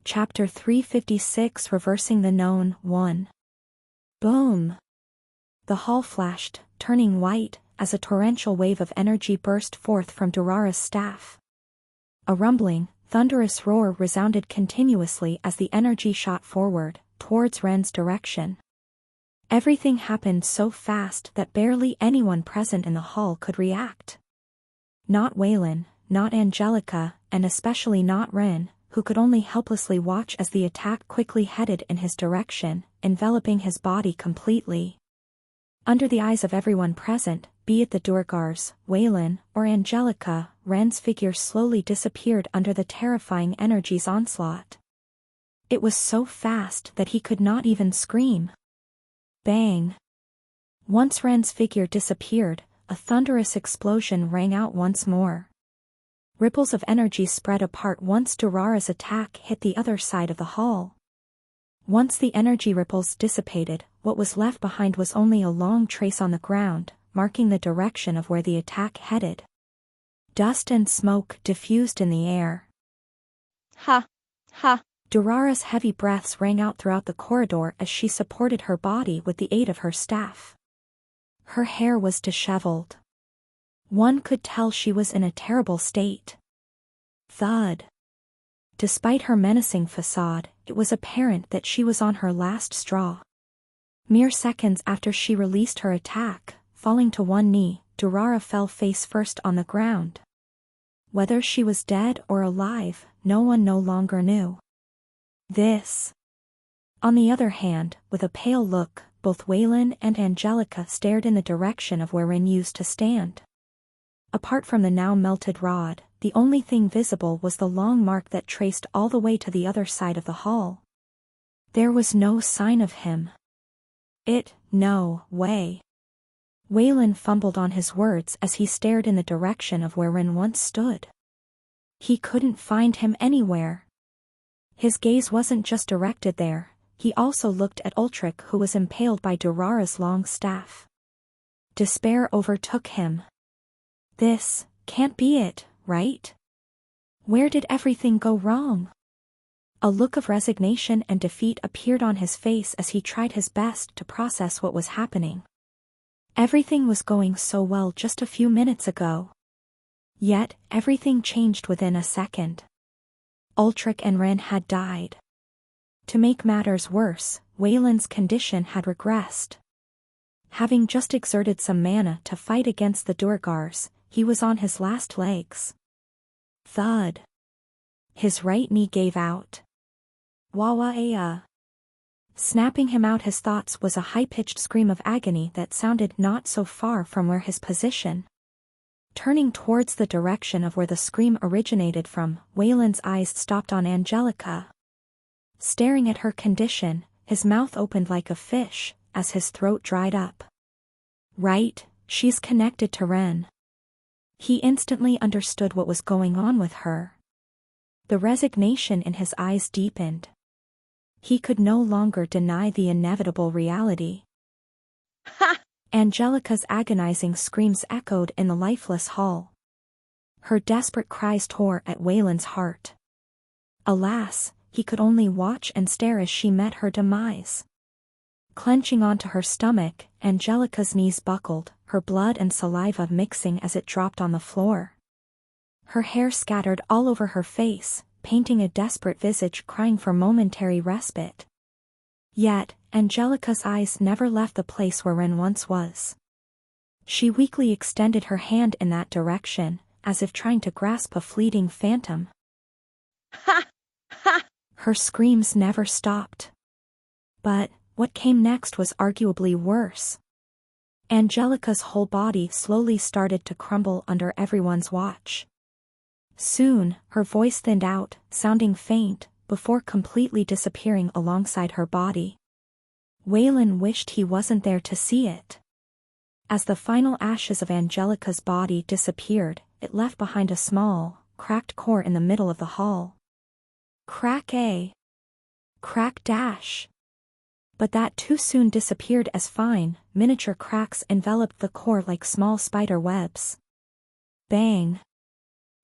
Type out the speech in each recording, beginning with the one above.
Chapter 356 Reversing the Known 1. Boom! The hall flashed, turning white, as a torrential wave of energy burst forth from Durara's staff. A rumbling, thunderous roar resounded continuously as the energy shot forward, towards Ren's direction. Everything happened so fast that barely anyone present in the hall could react. Not Waylon, not Angelica, and especially not Ren, who could only helplessly watch as the attack quickly headed in his direction, enveloping his body completely. Under the eyes of everyone present, be it the Durgars, Waylon, or Angelica, Ren's figure slowly disappeared under the terrifying energy's onslaught. It was so fast that he could not even scream. Bang! Once Ren's figure disappeared, a thunderous explosion rang out once more. Ripples of energy spread apart once Durara's attack hit the other side of the hall. Once the energy ripples dissipated, what was left behind was only a long trace on the ground, marking the direction of where the attack headed. Dust and smoke diffused in the air. Ha! Ha! Durara's heavy breaths rang out throughout the corridor as she supported her body with the aid of her staff. Her hair was disheveled. One could tell she was in a terrible state. Thud. Despite her menacing facade, it was apparent that she was on her last straw. Mere seconds after she released her attack, falling to one knee, Durara fell face first on the ground. Whether she was dead or alive, no one no longer knew. On the other hand, with a pale look, both Waylon and Angelica stared in the direction of where Ren used to stand. Apart from the now melted rod, the only thing visible was the long mark that traced all the way to the other side of the hall. There was no sign of him. No way. Waylon fumbled on his words as he stared in the direction of where Ren once stood. He couldn't find him anywhere. His gaze wasn't just directed there, he also looked at Ultrich, who was impaled by Durara's long staff. Despair overtook him. This can't be it, right? Where did everything go wrong? A look of resignation and defeat appeared on his face as he tried his best to process what was happening. Everything was going so well just a few minutes ago. Yet, everything changed within a second. Ultrich and Ren had died. To make matters worse, Waylon's condition had regressed. Having just exerted some mana to fight against the Durgars, he was on his last legs. Thud. His right knee gave out. Wah-wah-aya. Snapping him out his thoughts was a high-pitched scream of agony that sounded not so far from where his position. Turning towards the direction of where the scream originated from, Waylon's eyes stopped on Angelica. Staring at her condition, his mouth opened like a fish, as his throat dried up. Right, she's connected to Ren. He instantly understood what was going on with her. The resignation in his eyes deepened. He could no longer deny the inevitable reality. Ha! Angelica's agonizing screams echoed in the lifeless hall. Her desperate cries tore at Waylon's heart. Alas, he could only watch and stare as she met her demise. Clenching onto her stomach, Angelica's knees buckled, her blood and saliva mixing as it dropped on the floor. Her hair scattered all over her face, painting a desperate visage crying for momentary respite. Yet, Angelica's eyes never left the place where Ren once was. She weakly extended her hand in that direction, as if trying to grasp a fleeting phantom. Ha! Ha! Her screams never stopped. But what came next was arguably worse. Angelica's whole body slowly started to crumble under everyone's watch. Soon, her voice thinned out, sounding faint, before completely disappearing alongside her body. Waylon wished he wasn't there to see it. As the final ashes of Angelica's body disappeared, it left behind a small, cracked core in the middle of the hall. Crack A. Crack dash. But that too soon disappeared as fine, miniature cracks enveloped the core like small spider webs. Bang.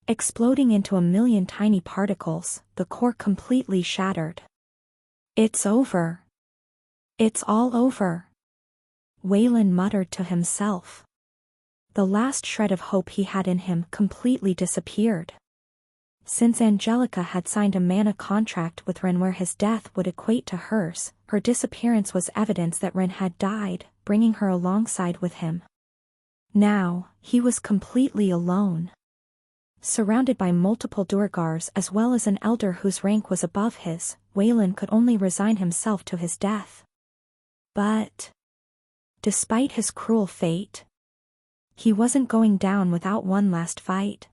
exploding into a million tiny particles, the core completely shattered. It's over. It's all over. Waylon muttered to himself. The last shred of hope he had in him completely disappeared. Since Angelica had signed a mana contract with Ren where his death would equate to hers, her disappearance was evidence that Ren had died, bringing her alongside with him. Now, he was completely alone. Surrounded by multiple Durgars as well as an elder whose rank was above his, Waylon could only resign himself to his death. But, despite his cruel fate, he wasn't going down without one last fight.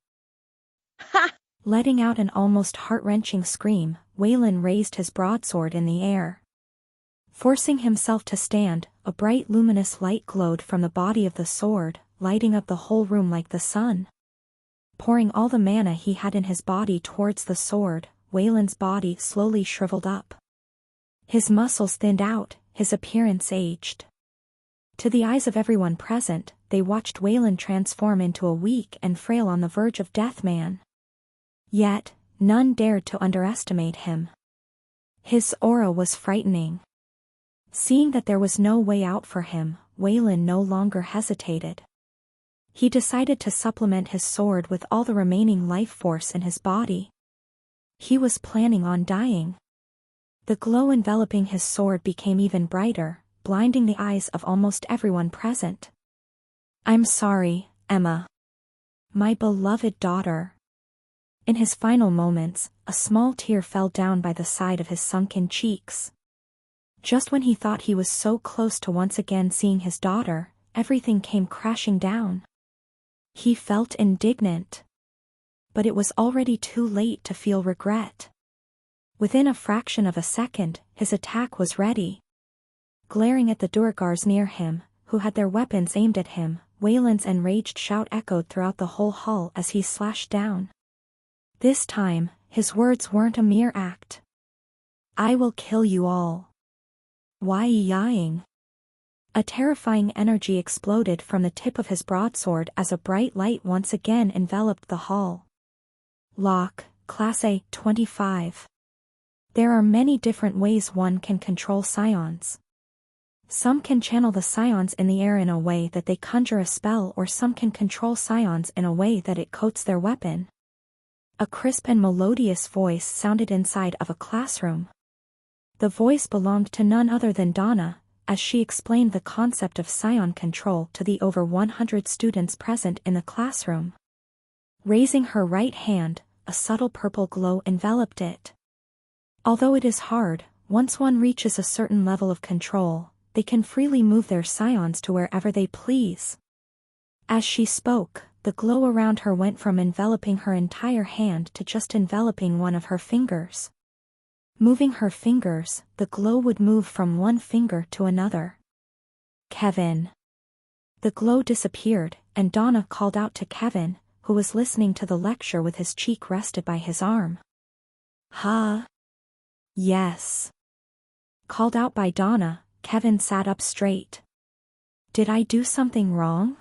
Ha! Letting out an almost heart-wrenching scream, Waylon raised his broadsword in the air. Forcing himself to stand, a bright luminous light glowed from the body of the sword, lighting up the whole room like the sun. Pouring all the mana he had in his body towards the sword, Waylon's body slowly shriveled up. His muscles thinned out, his appearance aged. To the eyes of everyone present, they watched Waylon transform into a weak and frail on the verge of death man. Yet, none dared to underestimate him. His aura was frightening. Seeing that there was no way out for him, Waylon no longer hesitated. He decided to supplement his sword with all the remaining life force in his body. He was planning on dying. The glow enveloping his sword became even brighter, blinding the eyes of almost everyone present. "I'm sorry, Emma. My beloved daughter." In his final moments, a small tear fell down by the side of his sunken cheeks. Just when he thought he was so close to once again seeing his daughter, everything came crashing down. He felt indignant. But it was already too late to feel regret. Within a fraction of a second, his attack was ready. Glaring at the Durgars near him, who had their weapons aimed at him, Waylon's enraged shout echoed throughout the whole hall as he slashed down. This time, his words weren't a mere act. "I will kill you all." Why ying? A terrifying energy exploded from the tip of his broadsword as a bright light once again enveloped the hall. Lock, Class A, 25. There are many different ways one can control scions. Some can channel the scions in the air in a way that they conjure a spell, or some can control scions in a way that it coats their weapon. A crisp and melodious voice sounded inside of a classroom. The voice belonged to none other than Donna, as she explained the concept of scion control to the over 100 students present in the classroom. Raising her right hand, a subtle purple glow enveloped it. Although it is hard, once one reaches a certain level of control, they can freely move their scions to wherever they please. As she spoke, the glow around her went from enveloping her entire hand to just enveloping one of her fingers. Moving her fingers, the glow would move from one finger to another. "Kevin." The glow disappeared, and Donna called out to Kevin, who was listening to the lecture with his cheek rested by his arm. "Huh? Yes." Called out by Donna, Kevin sat up straight. "Did I do something wrong?"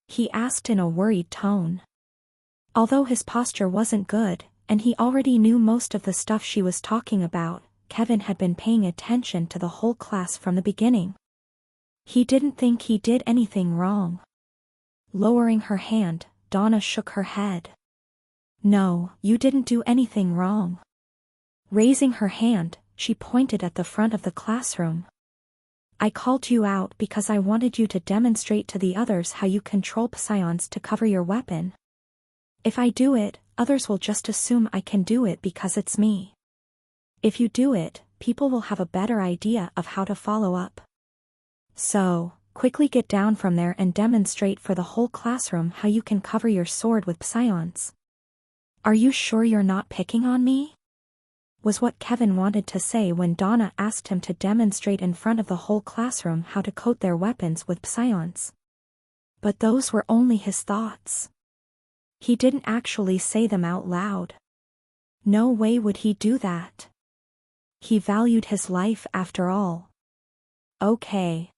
he asked in a worried tone. Although his posture wasn't good, and he already knew most of the stuff she was talking about, Kevin had been paying attention to the whole class from the beginning. He didn't think he did anything wrong. Lowering her hand, Donna shook her head. "No, you didn't do anything wrong." Raising her hand, she pointed at the front of the classroom. "I called you out because I wanted you to demonstrate to the others how you control psions to cover your weapon. If I do it, others will just assume I can do it because it's me. If you do it, people will have a better idea of how to follow up. So, quickly get down from there and demonstrate for the whole classroom how you can cover your sword with psions. Are you sure you're not picking on me?" was what Kevin wanted to say when Donna asked him to demonstrate in front of the whole classroom how to coat their weapons with psions. But those were only his thoughts. He didn't actually say them out loud. No way would he do that. He valued his life after all. "Okay."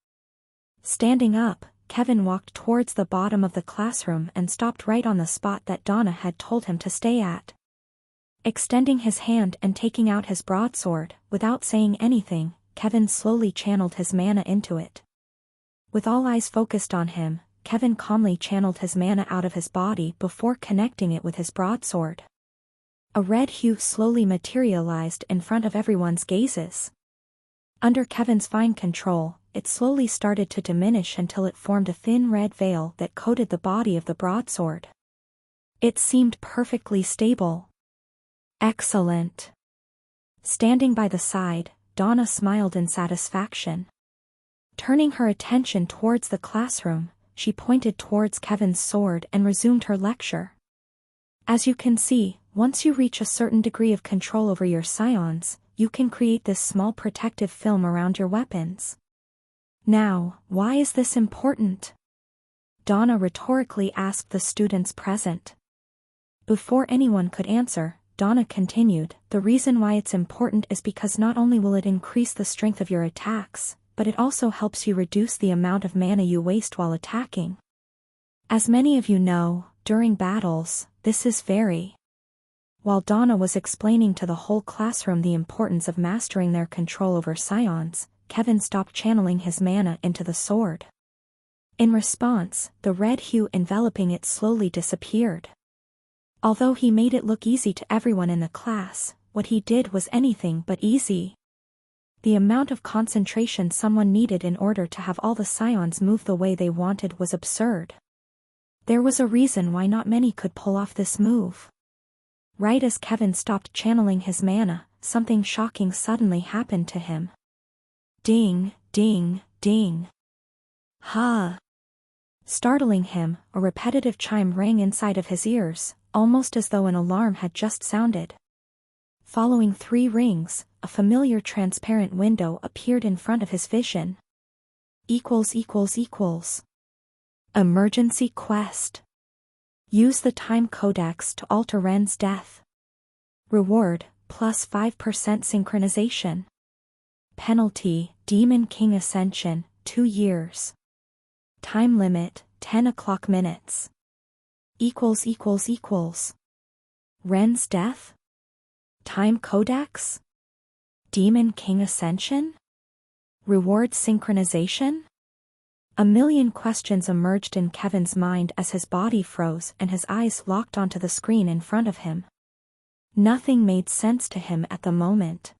Standing up, Kevin walked towards the bottom of the classroom and stopped right on the spot that Donna had told him to stay at. Extending his hand and taking out his broadsword, without saying anything, Kevin slowly channeled his mana into it. With all eyes focused on him, Kevin calmly channeled his mana out of his body before connecting it with his broadsword. A red hue slowly materialized in front of everyone's gazes. Under Kevin's fine control, it slowly started to diminish until it formed a thin red veil that coated the body of the broadsword. It seemed perfectly stable. Excellent. Standing by the side, Donna smiled in satisfaction. Turning her attention towards the classroom, she pointed towards Kevin's sword and resumed her lecture. As you can see, once you reach a certain degree of control over your scions, you can create this small protective film around your weapons. Now, why is this important? Donna rhetorically asked the students present. Before anyone could answer, Donna continued, the reason why it's important is because not only will it increase the strength of your attacks, but it also helps you reduce the amount of mana you waste while attacking. As many of you know, during battles, this is very. While Donna was explaining to the whole classroom the importance of mastering their control over scions, Kevin stopped channeling his mana into the sword. In response, the red hue enveloping it slowly disappeared. Although he made it look easy to everyone in the class, what he did was anything but easy. The amount of concentration someone needed in order to have all the scions move the way they wanted was absurd. There was a reason why not many could pull off this move. Right as Kevin stopped channeling his mana, something shocking suddenly happened to him. Ding, ding, ding. Ha! Startling him, a repetitive chime rang inside of his ears, almost as though an alarm had just sounded. Following 3 rings, a familiar transparent window appeared in front of his vision. Emergency quest. Use the time codex to alter Ren's death. Reward, plus 5% synchronization. Penalty, Demon King Ascension, 2 years. Time limit, 10 o'clock minutes. Ren's death? Time codex? Demon King Ascension? Reward synchronization? A million questions emerged in Kevin's mind as his body froze and his eyes locked onto the screen in front of him. Nothing made sense to him at the moment.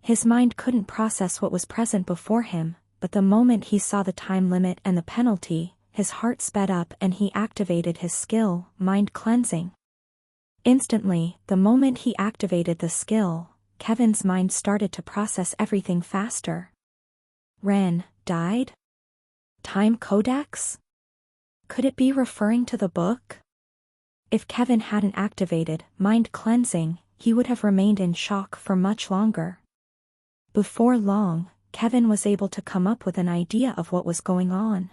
His mind couldn't process what was present before him, but the moment he saw the time limit and the penalty, his heart sped up and he activated his skill, Mind Cleansing. Instantly, the moment he activated the skill, Kevin's mind started to process everything faster. Ren died? Time codex? Could it be referring to the book? If Kevin hadn't activated Mind Cleansing, he would have remained in shock for much longer. Before long, Kevin was able to come up with an idea of what was going on.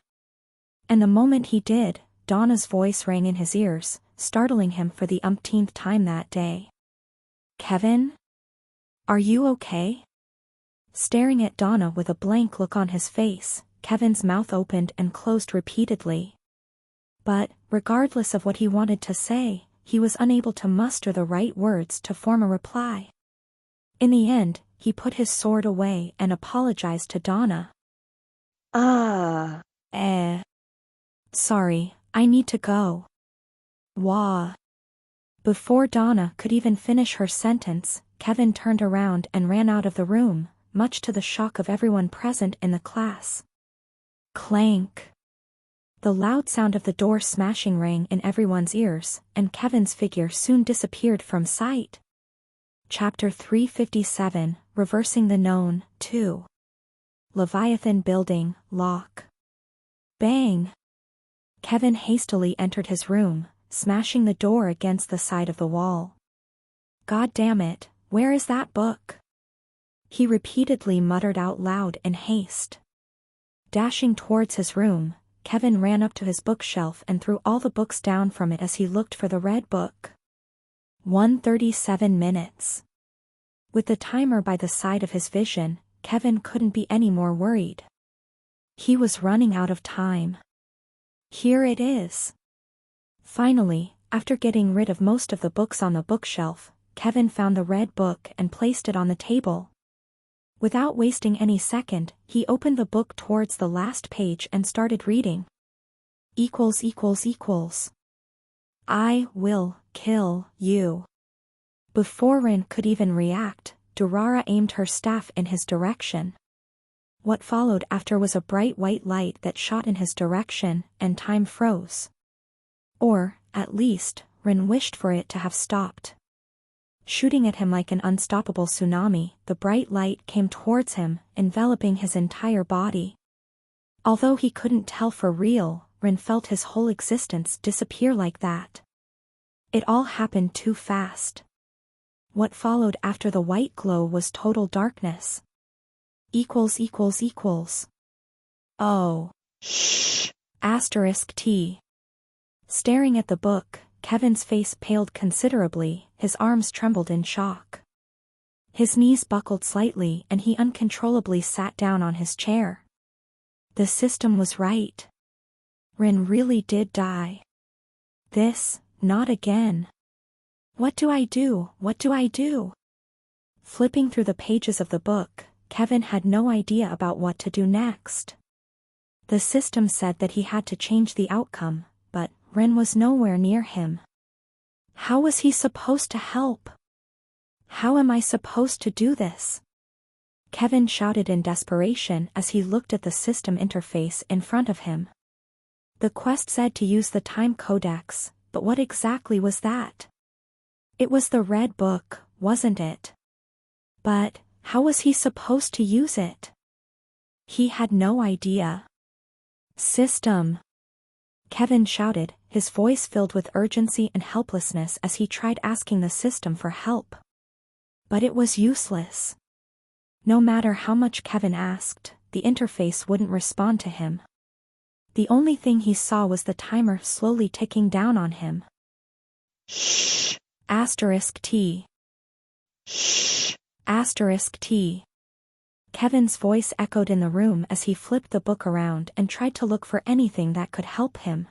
And the moment he did, Donna's voice rang in his ears, startling him for the umpteenth time that day. Kevin? Are you okay? Staring at Donna with a blank look on his face, Kevin's mouth opened and closed repeatedly. But, regardless of what he wanted to say, he was unable to muster the right words to form a reply. In the end, he put his sword away and apologized to Donna. Sorry, I need to go. Wah. Before Donna could even finish her sentence, Kevin turned around and ran out of the room, much to the shock of everyone present in the class. Clank. The loud sound of the door smashing rang in everyone's ears, and Kevin's figure soon disappeared from sight. Chapter 357, Reversing the Known, 2. Leviathan Building, Lock. Bang! Kevin hastily entered his room, smashing the door against the side of the wall. God damn it, where is that book? He repeatedly muttered out loud in haste. Dashing towards his room, Kevin ran up to his bookshelf and threw all the books down from it as he looked for the red book. 1:37 minutes. With the timer by the side of his vision, Kevin couldn't be any more worried. He was running out of time. Here it is. Finally, after getting rid of most of the books on the bookshelf, Kevin found the red book and placed it on the table. Without wasting any second, he opened the book towards the last page and started reading. I will kill you. Before Rin could even react, Durara aimed her staff in his direction. What followed after was a bright white light that shot in his direction, and time froze. Or, at least, Rin wished for it to have stopped. Shooting at him like an unstoppable tsunami, the bright light came towards him, enveloping his entire body. Although he couldn't tell for real, Rin felt his whole existence disappear like that. It all happened too fast. What followed after the white glow was total darkness. Oh. Shh. *T. Staring at the book, Kevin's face paled considerably, his arms trembled in shock. His knees buckled slightly and he uncontrollably sat down on his chair. The system was right. Rin really did die. Not again. What do I do? Flipping through the pages of the book, Kevin had no idea about what to do next. The system said that he had to change the outcome, but Rin was nowhere near him. How was he supposed to help? How am I supposed to do this? Kevin shouted in desperation as he looked at the system interface in front of him. The quest said to use the time codex, but what exactly was that? It was the red book, wasn't it? But how was he supposed to use it? He had no idea. System! Kevin shouted, his voice filled with urgency and helplessness as he tried asking the system for help. But it was useless. No matter how much Kevin asked, the interface wouldn't respond to him. The only thing he saw was the timer slowly ticking down on him. Shh. *T. Shh. *T. Kevin's voice echoed in the room as he flipped the book around and tried to look for anything that could help him.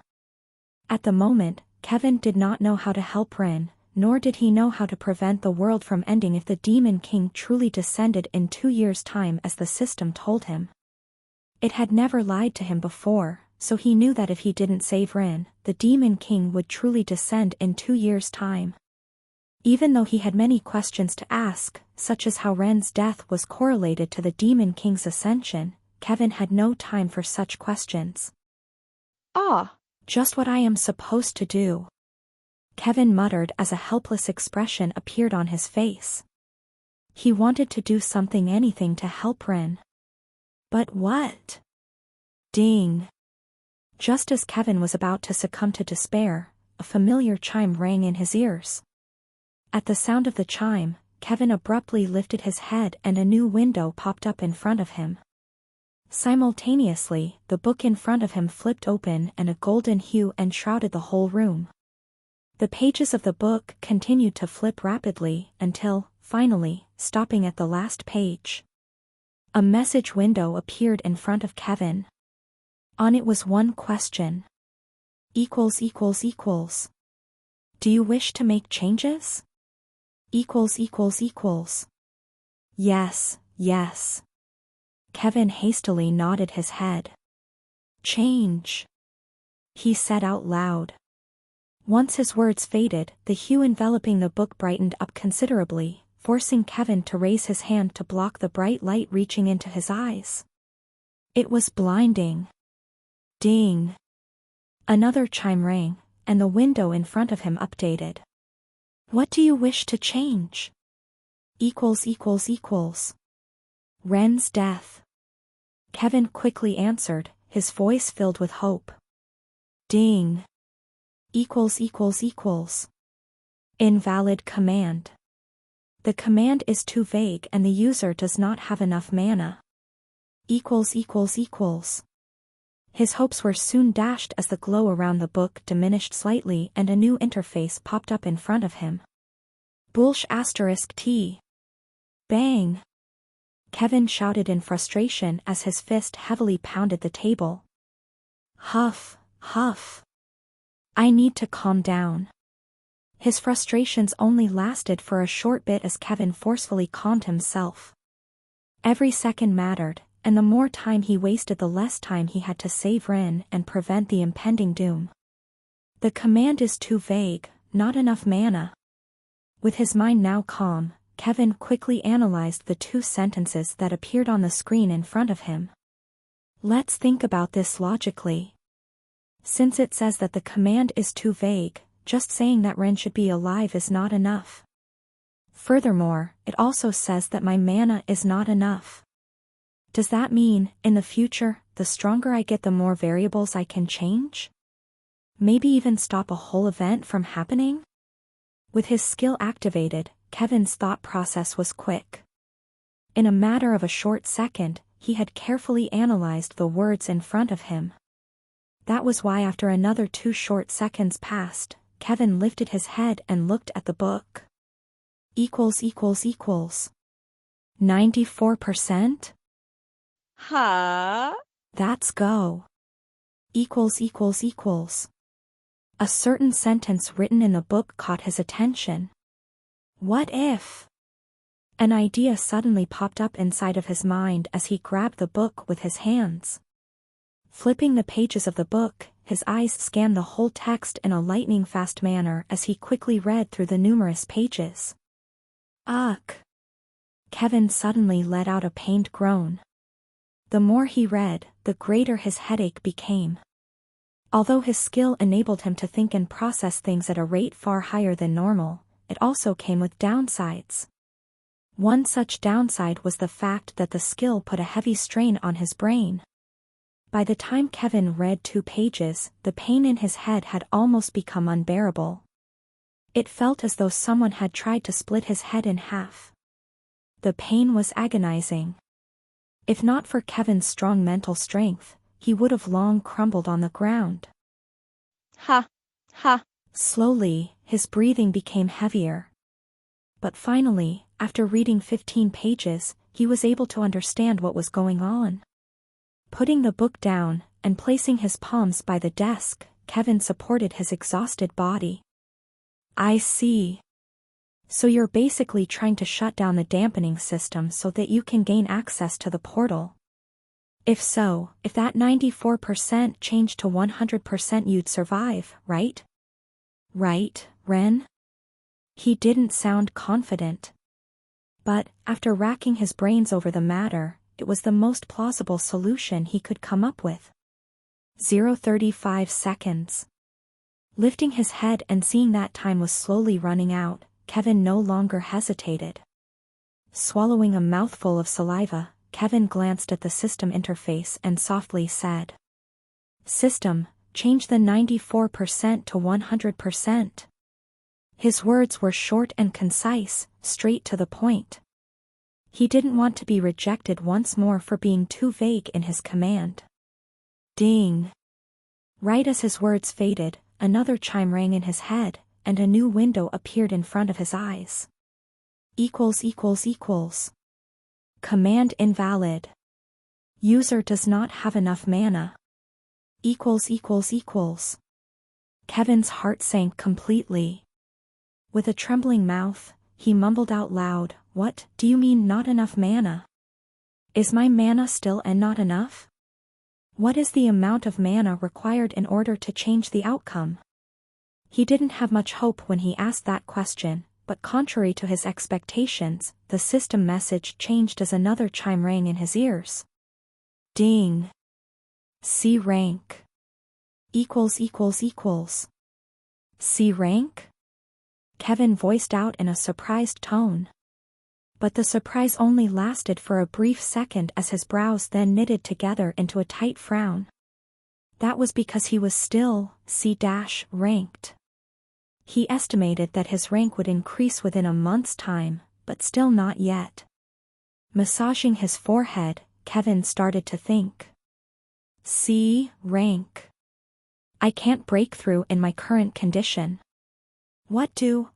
At the moment, Kevin did not know how to help Rin, nor did he know how to prevent the world from ending if the Demon King truly descended in 2 years' time as the system told him. It had never lied to him before, so he knew that if he didn't save Rin, the Demon King would truly descend in 2 years' time. Even though he had many questions to ask, such as how Ren's death was correlated to the Demon King's ascension, Kevin had no time for such questions. Just what I am supposed to do. Kevin muttered as a helpless expression appeared on his face. He wanted to do anything to help Rin. But what? Ding! Just as Kevin was about to succumb to despair, a familiar chime rang in his ears. At the sound of the chime, Kevin abruptly lifted his head and a new window popped up in front of him. Simultaneously, the book in front of him flipped open and a golden hue enshrouded the whole room. The pages of the book continued to flip rapidly until, finally, stopping at the last page. A message window appeared in front of Kevin. On it was one question. == Do you wish to make changes? == Yes, yes. Kevin hastily nodded his head. Change, he said out loud. Once his words faded, the hue enveloping the book brightened up considerably, forcing Kevin to raise his hand to block the bright light reaching into his eyes. It was blinding. Ding! Another chime rang, and the window in front of him updated. What do you wish to change? == Ren's death. Kevin quickly answered, his voice filled with hope. Ding! == Invalid command. The command is too vague and the user does not have enough mana. == His hopes were soon dashed as the glow around the book diminished slightly and a new interface popped up in front of him. *T. Bang! Kevin shouted in frustration as his fist heavily pounded the table. Huff, huff. I need to calm down. His frustrations only lasted for a short bit as Kevin forcefully calmed himself. Every second mattered, and the more time he wasted the less time he had to save Rin and prevent the impending doom. The command is too vague, not enough mana. With his mind now calm, Kevin quickly analyzed the two sentences that appeared on the screen in front of him. Let's think about this logically. Since it says that the command is too vague, just saying that Ren should be alive is not enough. Furthermore, it also says that my mana is not enough. Does that mean, in the future, the stronger I get the more variables I can change? Maybe even stop a whole event from happening? With his skill activated, Kevin's thought process was quick. In a matter of a short second, he had carefully analyzed the words in front of him. That was why after another 2 short seconds passed, Kevin lifted his head and looked at the book. Equals. 94%? Huh? That's go. Equals. A certain sentence written in the book caught his attention. What if? An idea suddenly popped up inside of his mind as he grabbed the book with his hands. Flipping the pages of the book, his eyes scanned the whole text in a lightning-fast manner as he quickly read through the numerous pages. Ugh! Kevin suddenly let out a pained groan. The more he read, the greater his headache became. Although his skill enabled him to think and process things at a rate far higher than normal, it also came with downsides. One such downside was the fact that the skill put a heavy strain on his brain. By the time Kevin read 2 pages, the pain in his head had almost become unbearable. It felt as though someone had tried to split his head in half. The pain was agonizing. If not for Kevin's strong mental strength, he would have long crumbled on the ground. Ha! Slowly, his breathing became heavier. But finally, after reading 15 pages, he was able to understand what was going on. Putting the book down, and placing his palms by the desk, Kevin supported his exhausted body. I see. So you're basically trying to shut down the dampening system so that you can gain access to the portal. If so, if that 94% changed to 100% you'd survive, right? Right, Ren? He didn't sound confident. But, after racking his brains over the matter, it was the most plausible solution he could come up with. 0:35 seconds. Lifting his head and seeing that time was slowly running out, Kevin no longer hesitated. Swallowing a mouthful of saliva, Kevin glanced at the system interface and softly said, "System, change the 94% to 100%. His words were short and concise, straight to the point. He didn't want to be rejected once more for being too vague in his command. Ding! Right as his words faded, another chime rang in his head, and a new window appeared in front of his eyes. Equals. Command invalid. User does not have enough mana. Equals. Kevin's heart sank completely. With a trembling mouth, he mumbled out loud, "What do you mean not enough mana? Is my mana still not enough? What is the amount of mana required in order to change the outcome?" He didn't have much hope when he asked that question, but contrary to his expectations, the system message changed as another chime rang in his ears. Ding! C rank. Equals. C rank? Kevin voiced out in a surprised tone. But the surprise only lasted for a brief second as his brows then knitted together into a tight frown. That was because he was still C-ranked. He estimated that his rank would increase within a month's time, but still not yet. Massaging his forehead, Kevin started to think. C rank. I can't break through in my current condition. What do,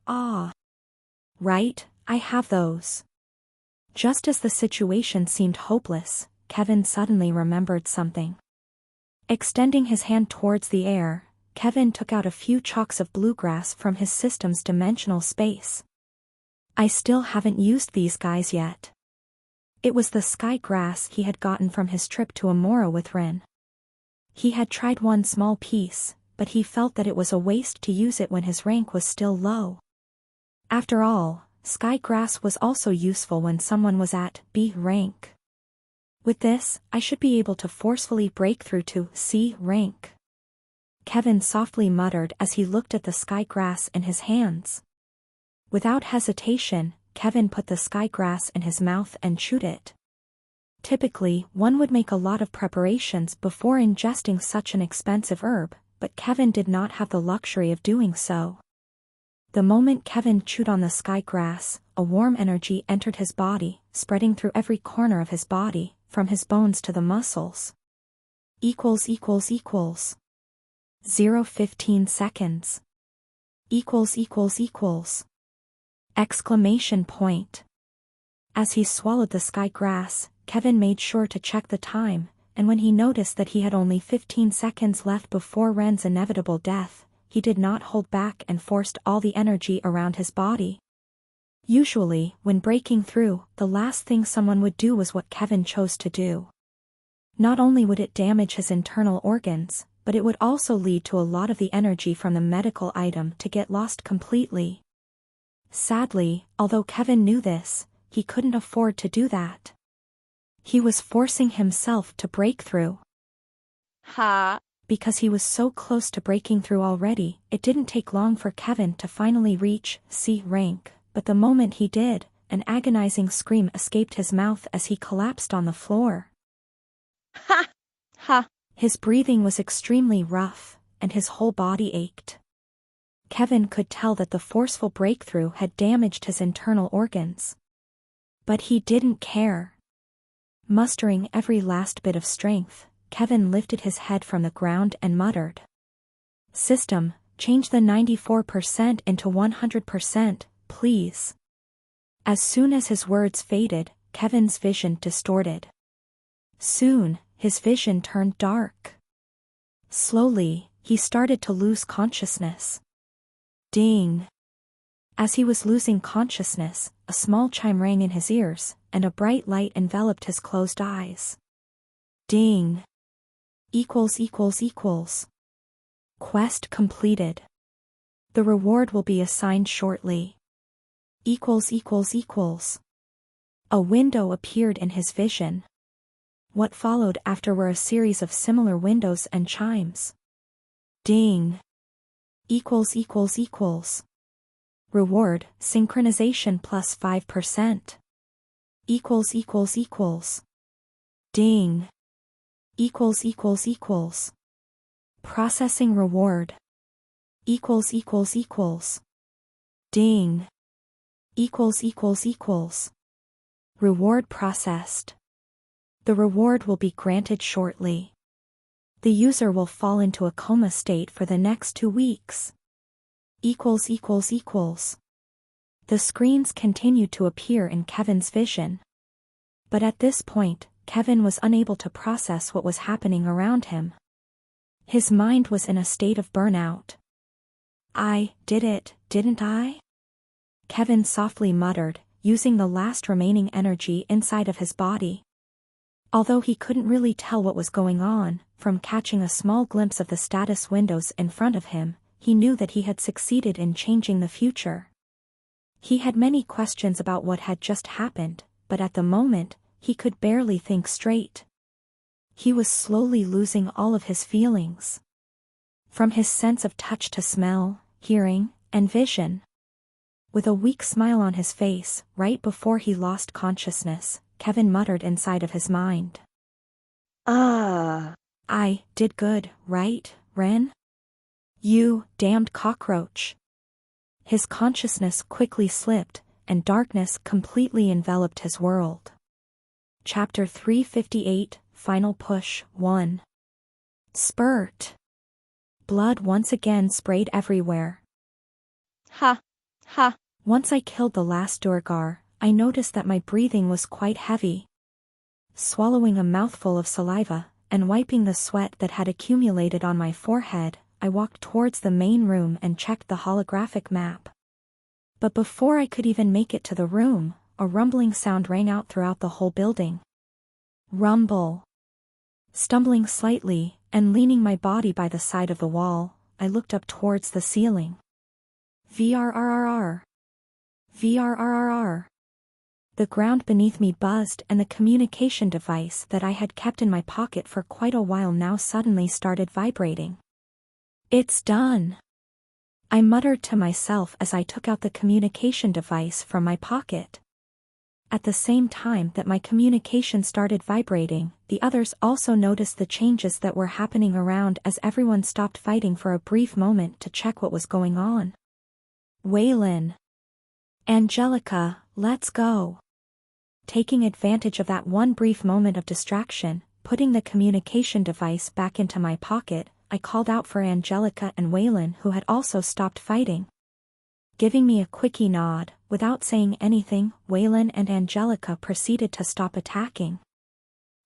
right, I have those. Just as the situation seemed hopeless, Kevin suddenly remembered something. Extending his hand towards the air, Kevin took out a few chalks of bluegrass from his system's dimensional space. I still haven't used these guys yet. It was the sky grass he had gotten from his trip to Amora with Ren. He had tried one small piece, but he felt that it was a waste to use it when his rank was still low. After all, sky grass was also useful when someone was at B rank. With this, I should be able to forcefully break through to C rank. Kevin softly muttered as he looked at the sky grass in his hands. Without hesitation, Kevin put the sky grass in his mouth and chewed it. Typically, one would make a lot of preparations before ingesting such an expensive herb, but Kevin did not have the luxury of doing so. The moment Kevin chewed on the sky grass, a warm energy entered his body, spreading through every corner of his body, from his bones to the muscles. Equals. 0:15 seconds. Equals. Exclamation point. As he swallowed the sky grass, Kevin made sure to check the time, and when he noticed that he had only 15 seconds left before Ren's inevitable death, he did not hold back and forced all the energy around his body. Usually, when breaking through, the last thing someone would do was what Kevin chose to do. Not only would it damage his internal organs, but it would also lead to a lot of the energy from the medical item to get lost completely. Sadly, although Kevin knew this, he couldn't afford to do that. He was forcing himself to break through. Because he was so close to breaking through already, it didn't take long for Kevin to finally reach C rank, but the moment he did, an agonizing scream escaped his mouth as he collapsed on the floor. His breathing was extremely rough, and his whole body ached. Kevin could tell that the forceful breakthrough had damaged his internal organs. But he didn't care. Mustering every last bit of strength, Kevin lifted his head from the ground and muttered. "System, change the 94% into 100%, please." As soon as his words faded, Kevin's vision distorted. Soon, his vision turned dark. Slowly, he started to lose consciousness. Ding! As he was losing consciousness, a small chime rang in his ears, and a bright light enveloped his closed eyes. Ding! Equals. Quest completed. The reward will be assigned shortly. Equals. A window appeared in his vision. What followed after were a series of similar windows and chimes. Ding! Equals. Reward, synchronization plus 5%. Equals. Ding! Equals. Processing reward. Equals. Ding! Equals. Reward processed. The reward will be granted shortly. The user will fall into a coma state for the next 2 weeks. Equals. The screens continued to appear in Kevin's vision. But at this point, Kevin was unable to process what was happening around him. His mind was in a state of burnout. "I did it, didn't I?" Kevin softly muttered, using the last remaining energy inside of his body. Although he couldn't really tell what was going on, from catching a small glimpse of the status windows in front of him, he knew that he had succeeded in changing the future. He had many questions about what had just happened, but at the moment, he could barely think straight. He was slowly losing all of his feelings. From his sense of touch to smell, hearing, and vision. With a weak smile on his face, right before he lost consciousness, Kevin muttered inside of his mind. I did good, right, Ren? You damned cockroach." His consciousness quickly slipped, and darkness completely enveloped his world. Chapter 358, Final Push 1. Spurt. Blood once again sprayed everywhere. Ha! Once I killed the last Durgar, I noticed that my breathing was quite heavy. Swallowing a mouthful of saliva, and wiping the sweat that had accumulated on my forehead, I walked towards the main room and checked the holographic map. But before I could even make it to the room, a rumbling sound rang out throughout the whole building. Rumble. Stumbling slightly, and leaning my body by the side of the wall, I looked up towards the ceiling. VRRRR. VRRRR. The ground beneath me buzzed and the communication device that I had kept in my pocket for quite a while now suddenly started vibrating. It's done. I muttered to myself as I took out the communication device from my pocket. At the same time that my communication started vibrating, the others also noticed the changes that were happening around as everyone stopped fighting for a brief moment to check what was going on. Waylon. Angelica, let's go. Taking advantage of that one brief moment of distraction, putting the communication device back into my pocket, I called out for Angelica and Waylon, who had also stopped fighting. Giving me a quickie nod, without saying anything, Waylon and Angelica proceeded to stop attacking.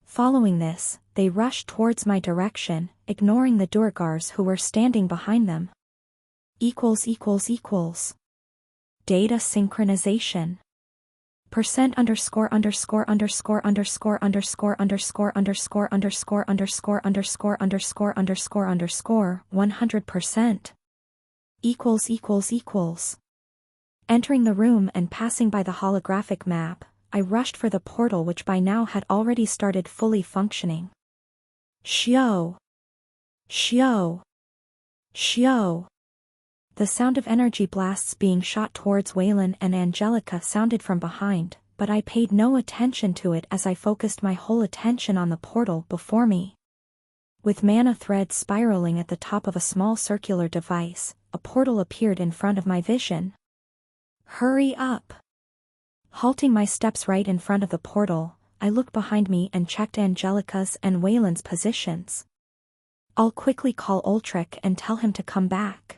Following this, they rushed towards my direction, ignoring the Durgars who were standing behind them. Data synchronization. Percent underscore underscore underscore underscore underscore underscore underscore underscore underscore underscore underscore underscore underscore 100%. Entering the room and passing by the holographic map, I rushed for the portal which by now had already started fully functioning. Shio. The sound of energy blasts being shot towards Waylon and Angelica sounded from behind, but I paid no attention to it as I focused my whole attention on the portal before me. With mana threads spiraling at the top of a small circular device, a portal appeared in front of my vision. Hurry up! Halting my steps right in front of the portal, I looked behind me and checked Angelica's and Waylon's positions. I'll quickly call Ultrich and tell him to come back.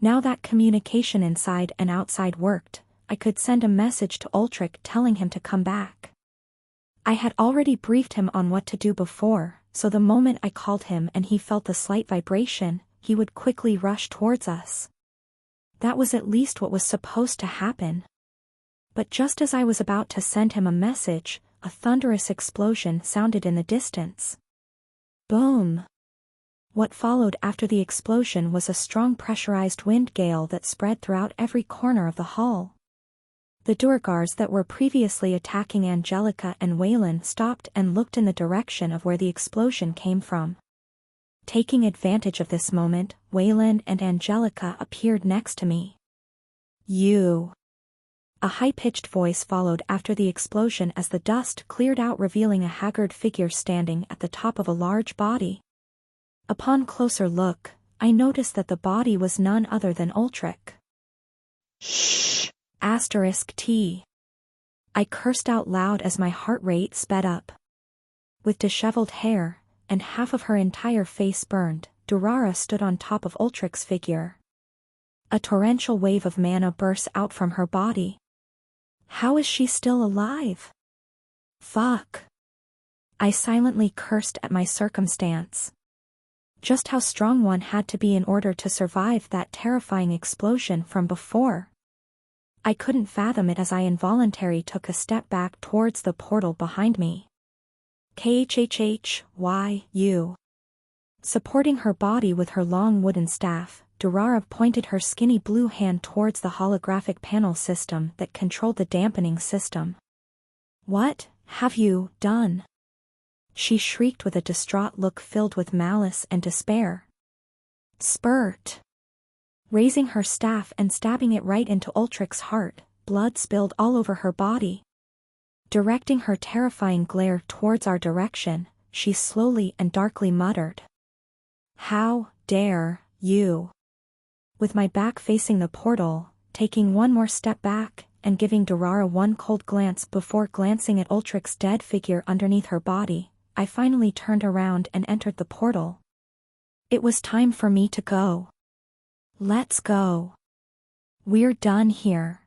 Now that communication inside and outside worked, I could send a message to Ultrich telling him to come back. I had already briefed him on what to do before, so the moment I called him and he felt the slight vibration, he would quickly rush towards us. That was at least what was supposed to happen. But just as I was about to send him a message, a thunderous explosion sounded in the distance. Boom! What followed after the explosion was a strong pressurized wind gale that spread throughout every corner of the hall. The Durgars that were previously attacking Angelica and Waylon stopped and looked in the direction of where the explosion came from. Taking advantage of this moment, Waylon and Angelica appeared next to me. You. A high-pitched voice followed after the explosion as the dust cleared out, revealing a haggard figure standing at the top of a large body. Upon closer look, I noticed that the body was none other than Ultrich. Shh! *T. I cursed out loud as my heart rate sped up. With disheveled hair, and half of her entire face burned, Durara stood on top of Ultrich's figure. A torrential wave of mana burst out from her body. How is she still alive? Fuck! I silently cursed at my circumstance. Just how strong one had to be in order to survive that terrifying explosion from before. I couldn't fathom it as I involuntarily took a step back towards the portal behind me. KHHHYU. Supporting her body with her long wooden staff, Durara pointed her skinny blue hand towards the holographic panel system that controlled the dampening system. What have you done? She shrieked with a distraught look filled with malice and despair. Spurt. Raising her staff and stabbing it right into Ultrich's heart, blood spilled all over her body. Directing her terrifying glare towards our direction, she slowly and darkly muttered. How dare you? With my back facing the portal, taking one more step back, and giving Durara one cold glance before glancing at Ultrich's dead figure underneath her body, I finally turned around and entered the portal. It was time for me to go. Let's go. We're done here.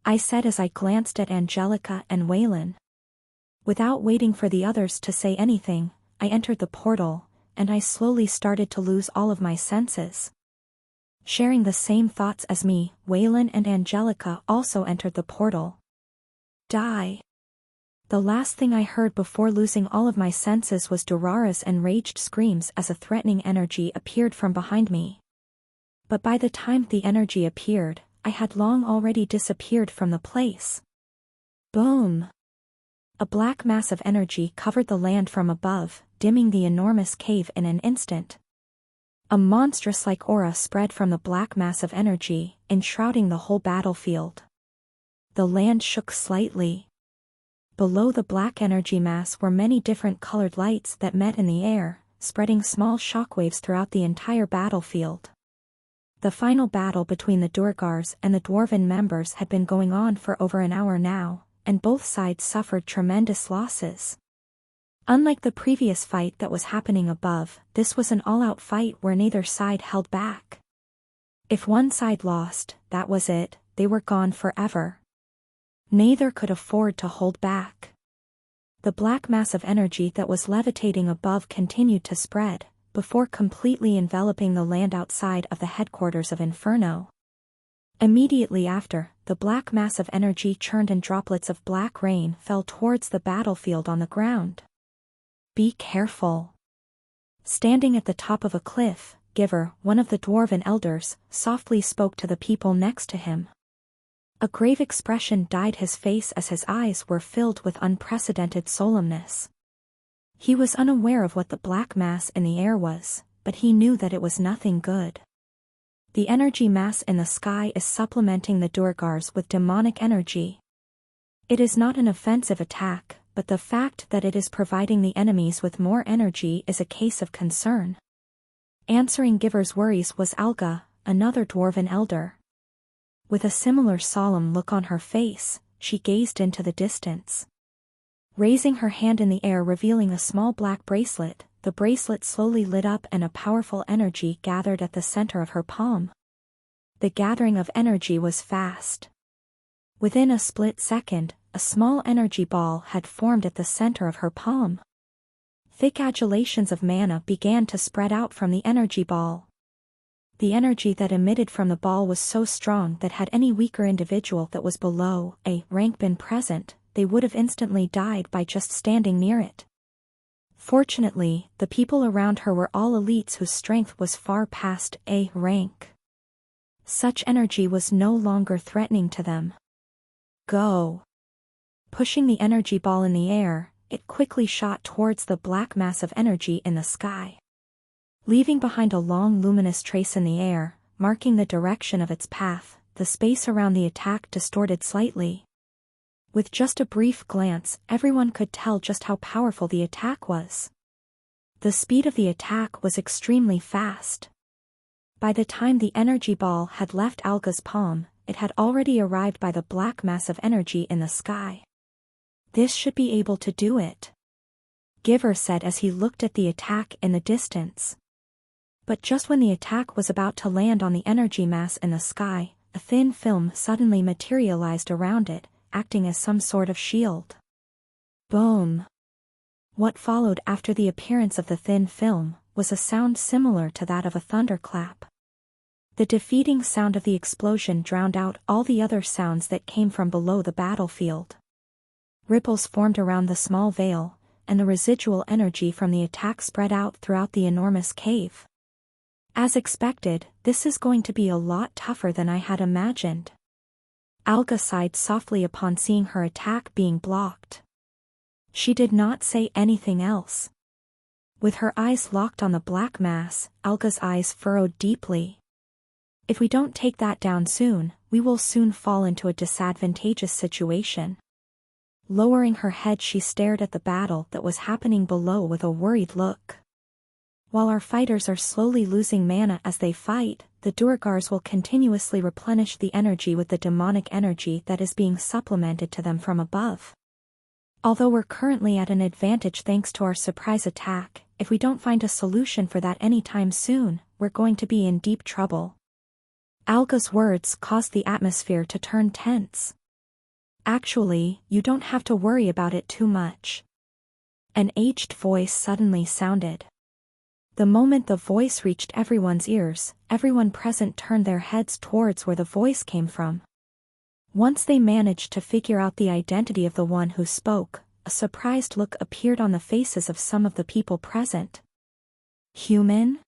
I said as I glanced at Angelica and Waylon. Without waiting for the others to say anything, I entered the portal, and I slowly started to lose all of my senses. Sharing the same thoughts as me, Waylon and Angelica also entered the portal. Die. The last thing I heard before losing all of my senses was Durara's enraged screams as a threatening energy appeared from behind me. But by the time the energy appeared, I had long already disappeared from the place. Boom! A black mass of energy covered the land from above, dimming the enormous cave in an instant. A monstrous-like aura spread from the black mass of energy, enshrouding the whole battlefield. The land shook slightly. Below the black energy mass were many different colored lights that met in the air, spreading small shockwaves throughout the entire battlefield. The final battle between the Durgars and the Dwarven members had been going on for over an hour now, and both sides suffered tremendous losses. Unlike the previous fight that was happening above, this was an all-out fight where neither side held back. If one side lost, that was it, they were gone forever. Neither could afford to hold back. The black mass of energy that was levitating above continued to spread, before completely enveloping the land outside of the headquarters of Inferno. Immediately after, the black mass of energy churned and droplets of black rain fell towards the battlefield on the ground. Be careful. Standing at the top of a cliff, Giver, one of the Dwarven elders, softly spoke to the people next to him. A grave expression dyed his face as his eyes were filled with unprecedented solemnness. He was unaware of what the black mass in the air was, but he knew that it was nothing good. The energy mass in the sky is supplementing the Durgars with demonic energy. It is not an offensive attack, but the fact that it is providing the enemies with more energy is a case of concern. Answering Giver's worries was Alga, another Dwarven elder. With a similar solemn look on her face, she gazed into the distance. Raising her hand in the air revealing a small black bracelet, the bracelet slowly lit up and a powerful energy gathered at the center of her palm. The gathering of energy was fast. Within a split second, a small energy ball had formed at the center of her palm. Thick undulations of mana began to spread out from the energy ball. The energy that emitted from the ball was so strong that had any weaker individual that was below A rank been present, they would have instantly died by just standing near it. Fortunately, the people around her were all elites whose strength was far past A rank. Such energy was no longer threatening to them. Go! Pushing the energy ball in the air, it quickly shot towards the black mass of energy in the sky. Leaving behind a long luminous trace in the air, marking the direction of its path, the space around the attack distorted slightly. With just a brief glance, everyone could tell just how powerful the attack was. The speed of the attack was extremely fast. By the time the energy ball had left Alga's palm, it had already arrived by the black mass of energy in the sky. This should be able to do it, Giver said as he looked at the attack in the distance. But just when the attack was about to land on the energy mass in the sky, a thin film suddenly materialized around it, acting as some sort of shield. Boom! What followed after the appearance of the thin film was a sound similar to that of a thunderclap. The defeating sound of the explosion drowned out all the other sounds that came from below the battlefield. Ripples formed around the small veil, and the residual energy from the attack spread out throughout the enormous cave. As expected, this is going to be a lot tougher than I had imagined. Alga sighed softly upon seeing her attack being blocked. She did not say anything else. With her eyes locked on the black mass, Alga's eyes furrowed deeply. If we don't take that down soon, we will soon fall into a disadvantageous situation. Lowering her head, she stared at the battle that was happening below with a worried look. While our fighters are slowly losing mana as they fight, the Durgars will continuously replenish the energy with the demonic energy that is being supplemented to them from above. Although we're currently at an advantage thanks to our surprise attack, if we don't find a solution for that anytime soon, we're going to be in deep trouble. Alga's words caused the atmosphere to turn tense. Actually, you don't have to worry about it too much. An aged voice suddenly sounded. The moment the voice reached everyone's ears, everyone present turned their heads towards where the voice came from. Once they managed to figure out the identity of the one who spoke, a surprised look appeared on the faces of some of the people present. Human?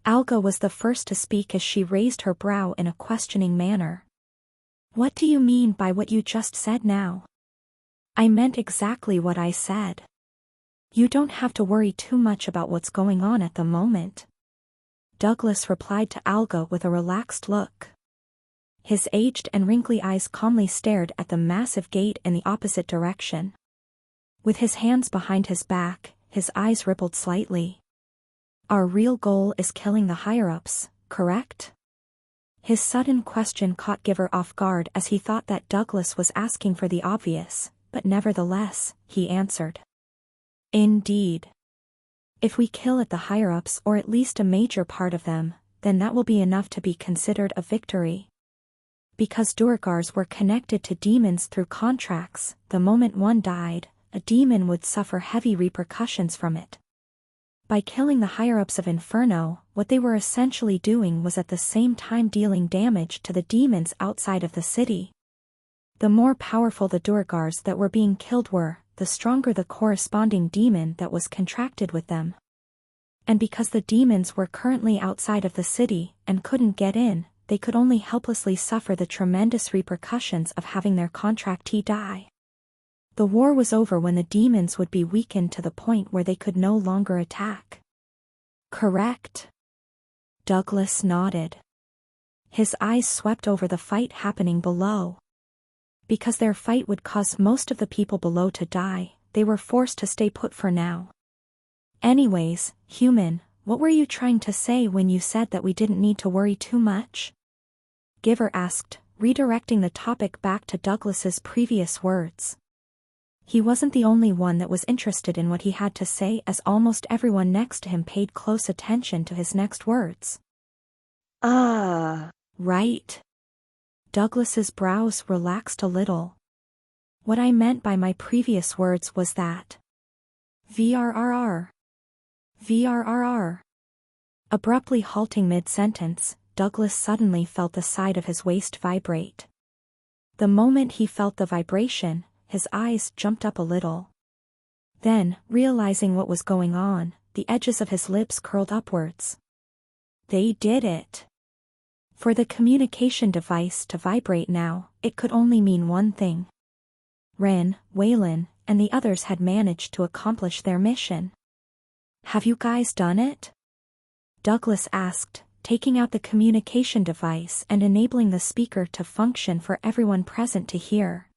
Alga was the first to speak as she raised her brow in a questioning manner. What do you mean by what you just said now? I meant exactly what I said. You don't have to worry too much about what's going on at the moment. Douglas replied to Alga with a relaxed look. His aged and wrinkly eyes calmly stared at the massive gate in the opposite direction. With his hands behind his back, his eyes rippled slightly. Our real goal is killing the higher-ups, correct? His sudden question caught Giver off guard as he thought that Douglas was asking for the obvious, but nevertheless, he answered. Indeed. If we kill at the higher-ups or at least a major part of them, then that will be enough to be considered a victory. Because Durgars were connected to demons through contracts, the moment one died, a demon would suffer heavy repercussions from it. By killing the higher-ups of Inferno, what they were essentially doing was at the same time dealing damage to the demons outside of the city. The more powerful the Durgars that were being killed were, the stronger the corresponding demon that was contracted with them. And because the demons were currently outside of the city and couldn't get in, they could only helplessly suffer the tremendous repercussions of having their contractee die. The war was over when the demons would be weakened to the point where they could no longer attack. Correct? Douglas nodded. His eyes swept over the fight happening below. Because their fight would cause most of the people below to die, they were forced to stay put for now. Anyways, human, what were you trying to say when you said that we didn't need to worry too much? Giver asked, redirecting the topic back to Douglas's previous words. He wasn't the only one that was interested in what he had to say, as almost everyone next to him paid close attention to his next words. Right. Douglas's brows relaxed a little. What I meant by my previous words was that. VRRR. VRRR. Abruptly halting mid-sentence, Douglas suddenly felt the side of his waist vibrate. The moment he felt the vibration, his eyes jumped up a little. Then, realizing what was going on, the edges of his lips curled upwards. They did it. For the communication device to vibrate now, it could only mean one thing. Ren, Waylon, and the others had managed to accomplish their mission. Have you guys done it? Douglas asked, taking out the communication device and enabling the speaker to function for everyone present to hear.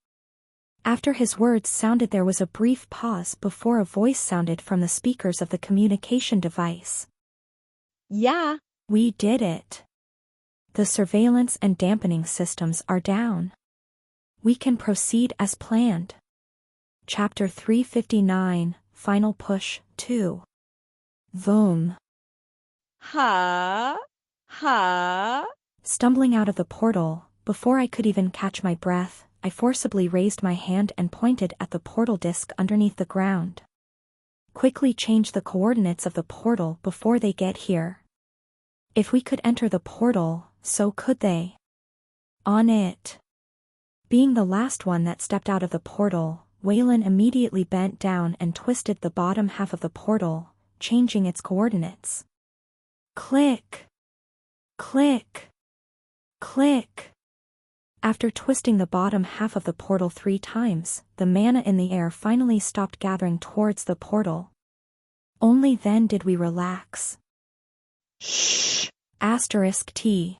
After his words sounded, there was a brief pause before a voice sounded from the speakers of the communication device. Yeah. We did it. The surveillance and dampening systems are down. We can proceed as planned. Chapter 359, Final Push, 2. Vroom. Ha. Stumbling out of the portal, before I could even catch my breath, I forcibly raised my hand and pointed at the portal disk underneath the ground. Quickly change the coordinates of the portal before they get here. If we could enter the portal, so could they. On it. Being the last one that stepped out of the portal, Waylon immediately bent down and twisted the bottom half of the portal, changing its coordinates. Click. Click. Click. After twisting the bottom half of the portal 3 times, the mana in the air finally stopped gathering towards the portal. Only then did we relax. Shh. *T.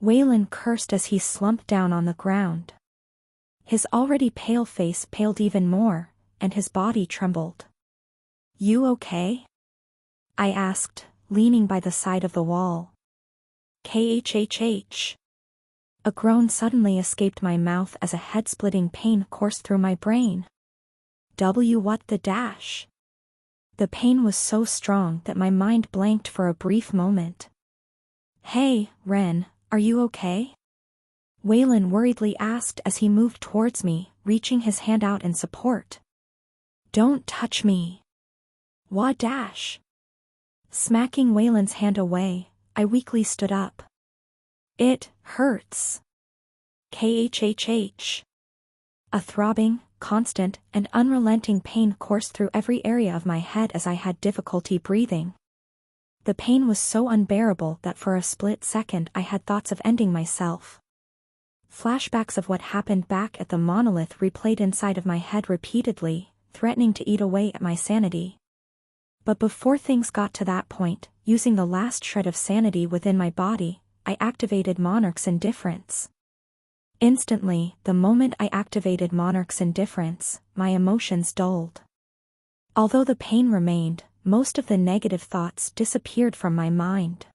Waylon cursed as he slumped down on the ground. His already pale face paled even more, and his body trembled. You okay? I asked, leaning by the side of the wall. KHHH. A groan suddenly escaped my mouth as a head-splitting pain coursed through my brain. What the dash? The pain was so strong that my mind blanked for a brief moment. Hey, Ren, are you okay? Waylon worriedly asked as he moved towards me, reaching his hand out in support. Don't touch me. Wah dash. Smacking Waylon's hand away, I weakly stood up. It hurts. KHHH. A throbbing, constant, and unrelenting pain coursed through every area of my head as I had difficulty breathing. The pain was so unbearable that for a split second I had thoughts of ending myself. Flashbacks of what happened back at the monolith replayed inside of my head repeatedly, threatening to eat away at my sanity. But before things got to that point, using the last shred of sanity within my body, I activated Monarch's Indifference. Instantly, the moment I activated Monarch's Indifference, my emotions dulled. Although the pain remained, most of the negative thoughts disappeared from my mind.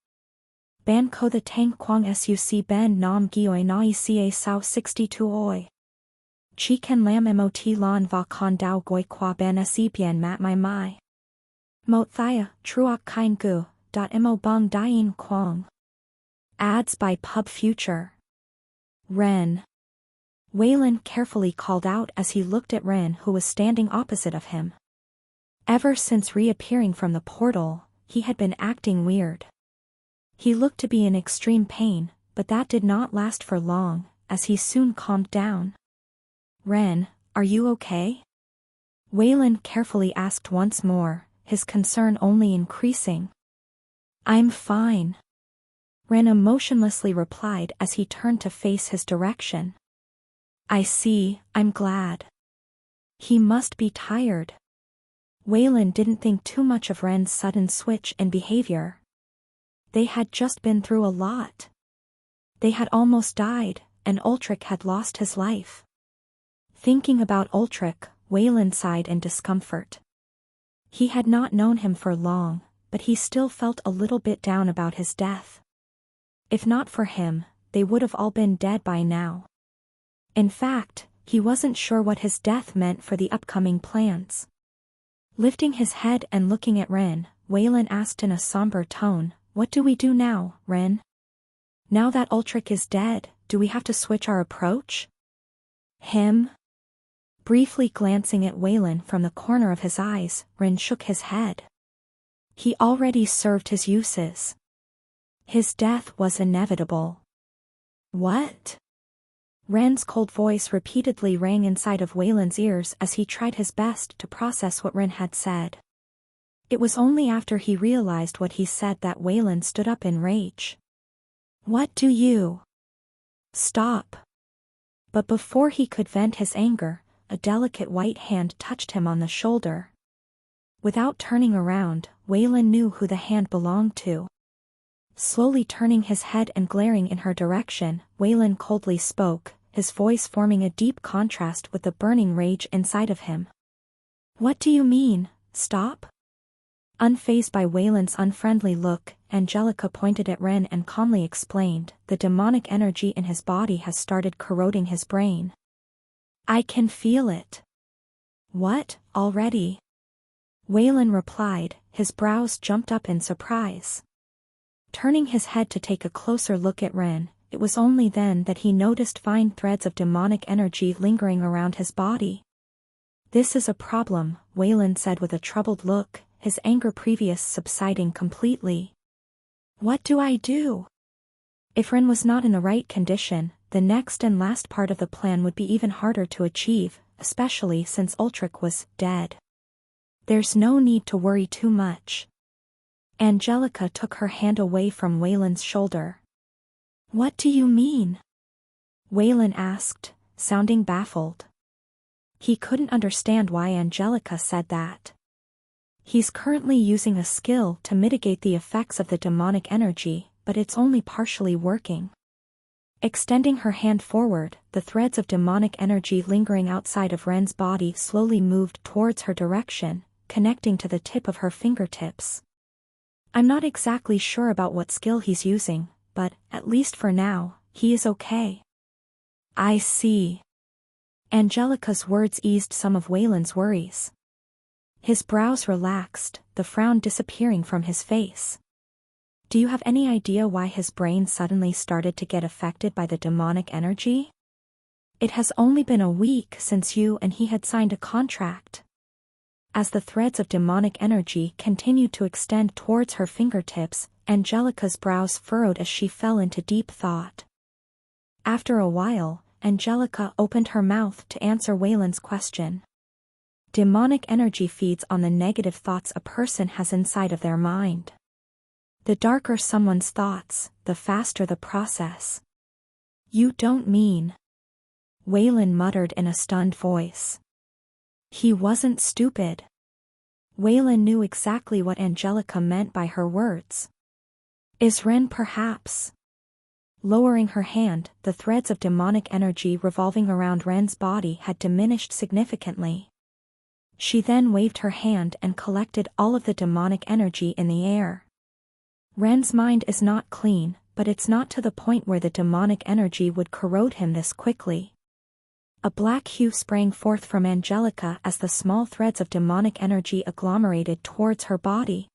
Ban ko the tang quang suc ben nam gioi nai ca sao 62 oi. Chi ken lam mot lan va con dao goi qua ben se bien mat mai. Mot thia, truok kine gu, mo bong dien quang. Ads by Pub Future. Ren. Waylon carefully called out as he looked at Ren, who was standing opposite of him. Ever since reappearing from the portal, he had been acting weird. He looked to be in extreme pain, but that did not last for long, as he soon calmed down. Ren, are you okay? Waylon carefully asked once more, his concern only increasing. I'm fine. Ren emotionlessly replied as he turned to face his direction. I see, I'm glad. He must be tired. Waylon didn't think too much of Ren's sudden switch in behavior. They had just been through a lot. They had almost died, and Ultrich had lost his life. Thinking about Ultrich, Waylon sighed in discomfort. He had not known him for long, but he still felt a little bit down about his death. If not for him, they would have all been dead by now. In fact, he wasn't sure what his death meant for the upcoming plans. Lifting his head and looking at Ren, Waylon asked in a somber tone, "What do we do now, Ren? Now that Ultrich is dead, do we have to switch our approach?" Him? Briefly glancing at Waylon from the corner of his eyes, Ren shook his head. He already served his uses. His death was inevitable. What? Ren's cold voice repeatedly rang inside of Waylon's ears as he tried his best to process what Ren had said. It was only after he realized what he said that Waylon stood up in rage. What do you? Stop. But before he could vent his anger, a delicate white hand touched him on the shoulder. Without turning around, Waylon knew who the hand belonged to. Slowly turning his head and glaring in her direction, Waylon coldly spoke, his voice forming a deep contrast with the burning rage inside of him. What do you mean, stop? Unfazed by Waylon's unfriendly look, Angelica pointed at Ren and calmly explained, the demonic energy in his body has started corroding his brain. I can feel it. What, already? Waylon replied, his brows jumped up in surprise. Turning his head to take a closer look at Ren, it was only then that he noticed fine threads of demonic energy lingering around his body. This is a problem, Waylon said with a troubled look, his anger previous subsiding completely. What do I do? If Ren was not in the right condition, the next and last part of the plan would be even harder to achieve, especially since Ultrich was dead. There's no need to worry too much. Angelica took her hand away from Waylon's shoulder. What do you mean? Waylon asked, sounding baffled. He couldn't understand why Angelica said that. He's currently using a skill to mitigate the effects of the demonic energy, but it's only partially working. Extending her hand forward, the threads of demonic energy lingering outside of Ren's body slowly moved towards her direction, connecting to the tip of her fingertips. I'm not exactly sure about what skill he's using, but, at least for now, he is okay. I see. Angelica's words eased some of Waylon's worries. His brows relaxed, the frown disappearing from his face. Do you have any idea why his brain suddenly started to get affected by the demonic energy? It has only been a week since you and he had signed a contract. As the threads of demonic energy continued to extend towards her fingertips, Angelica's brows furrowed as she fell into deep thought. After a while, Angelica opened her mouth to answer Waylon's question. Demonic energy feeds on the negative thoughts a person has inside of their mind. The darker someone's thoughts, the faster the process. You don't mean... Waylon muttered in a stunned voice. He wasn't stupid. Waylon knew exactly what Angelica meant by her words. Is Ren perhaps? Lowering her hand, the threads of demonic energy revolving around Ren's body had diminished significantly. She then waved her hand and collected all of the demonic energy in the air. Ren's mind is not clean, but it's not to the point where the demonic energy would corrode him this quickly. A black hue sprang forth from Angelica as the small threads of demonic energy agglomerated towards her body.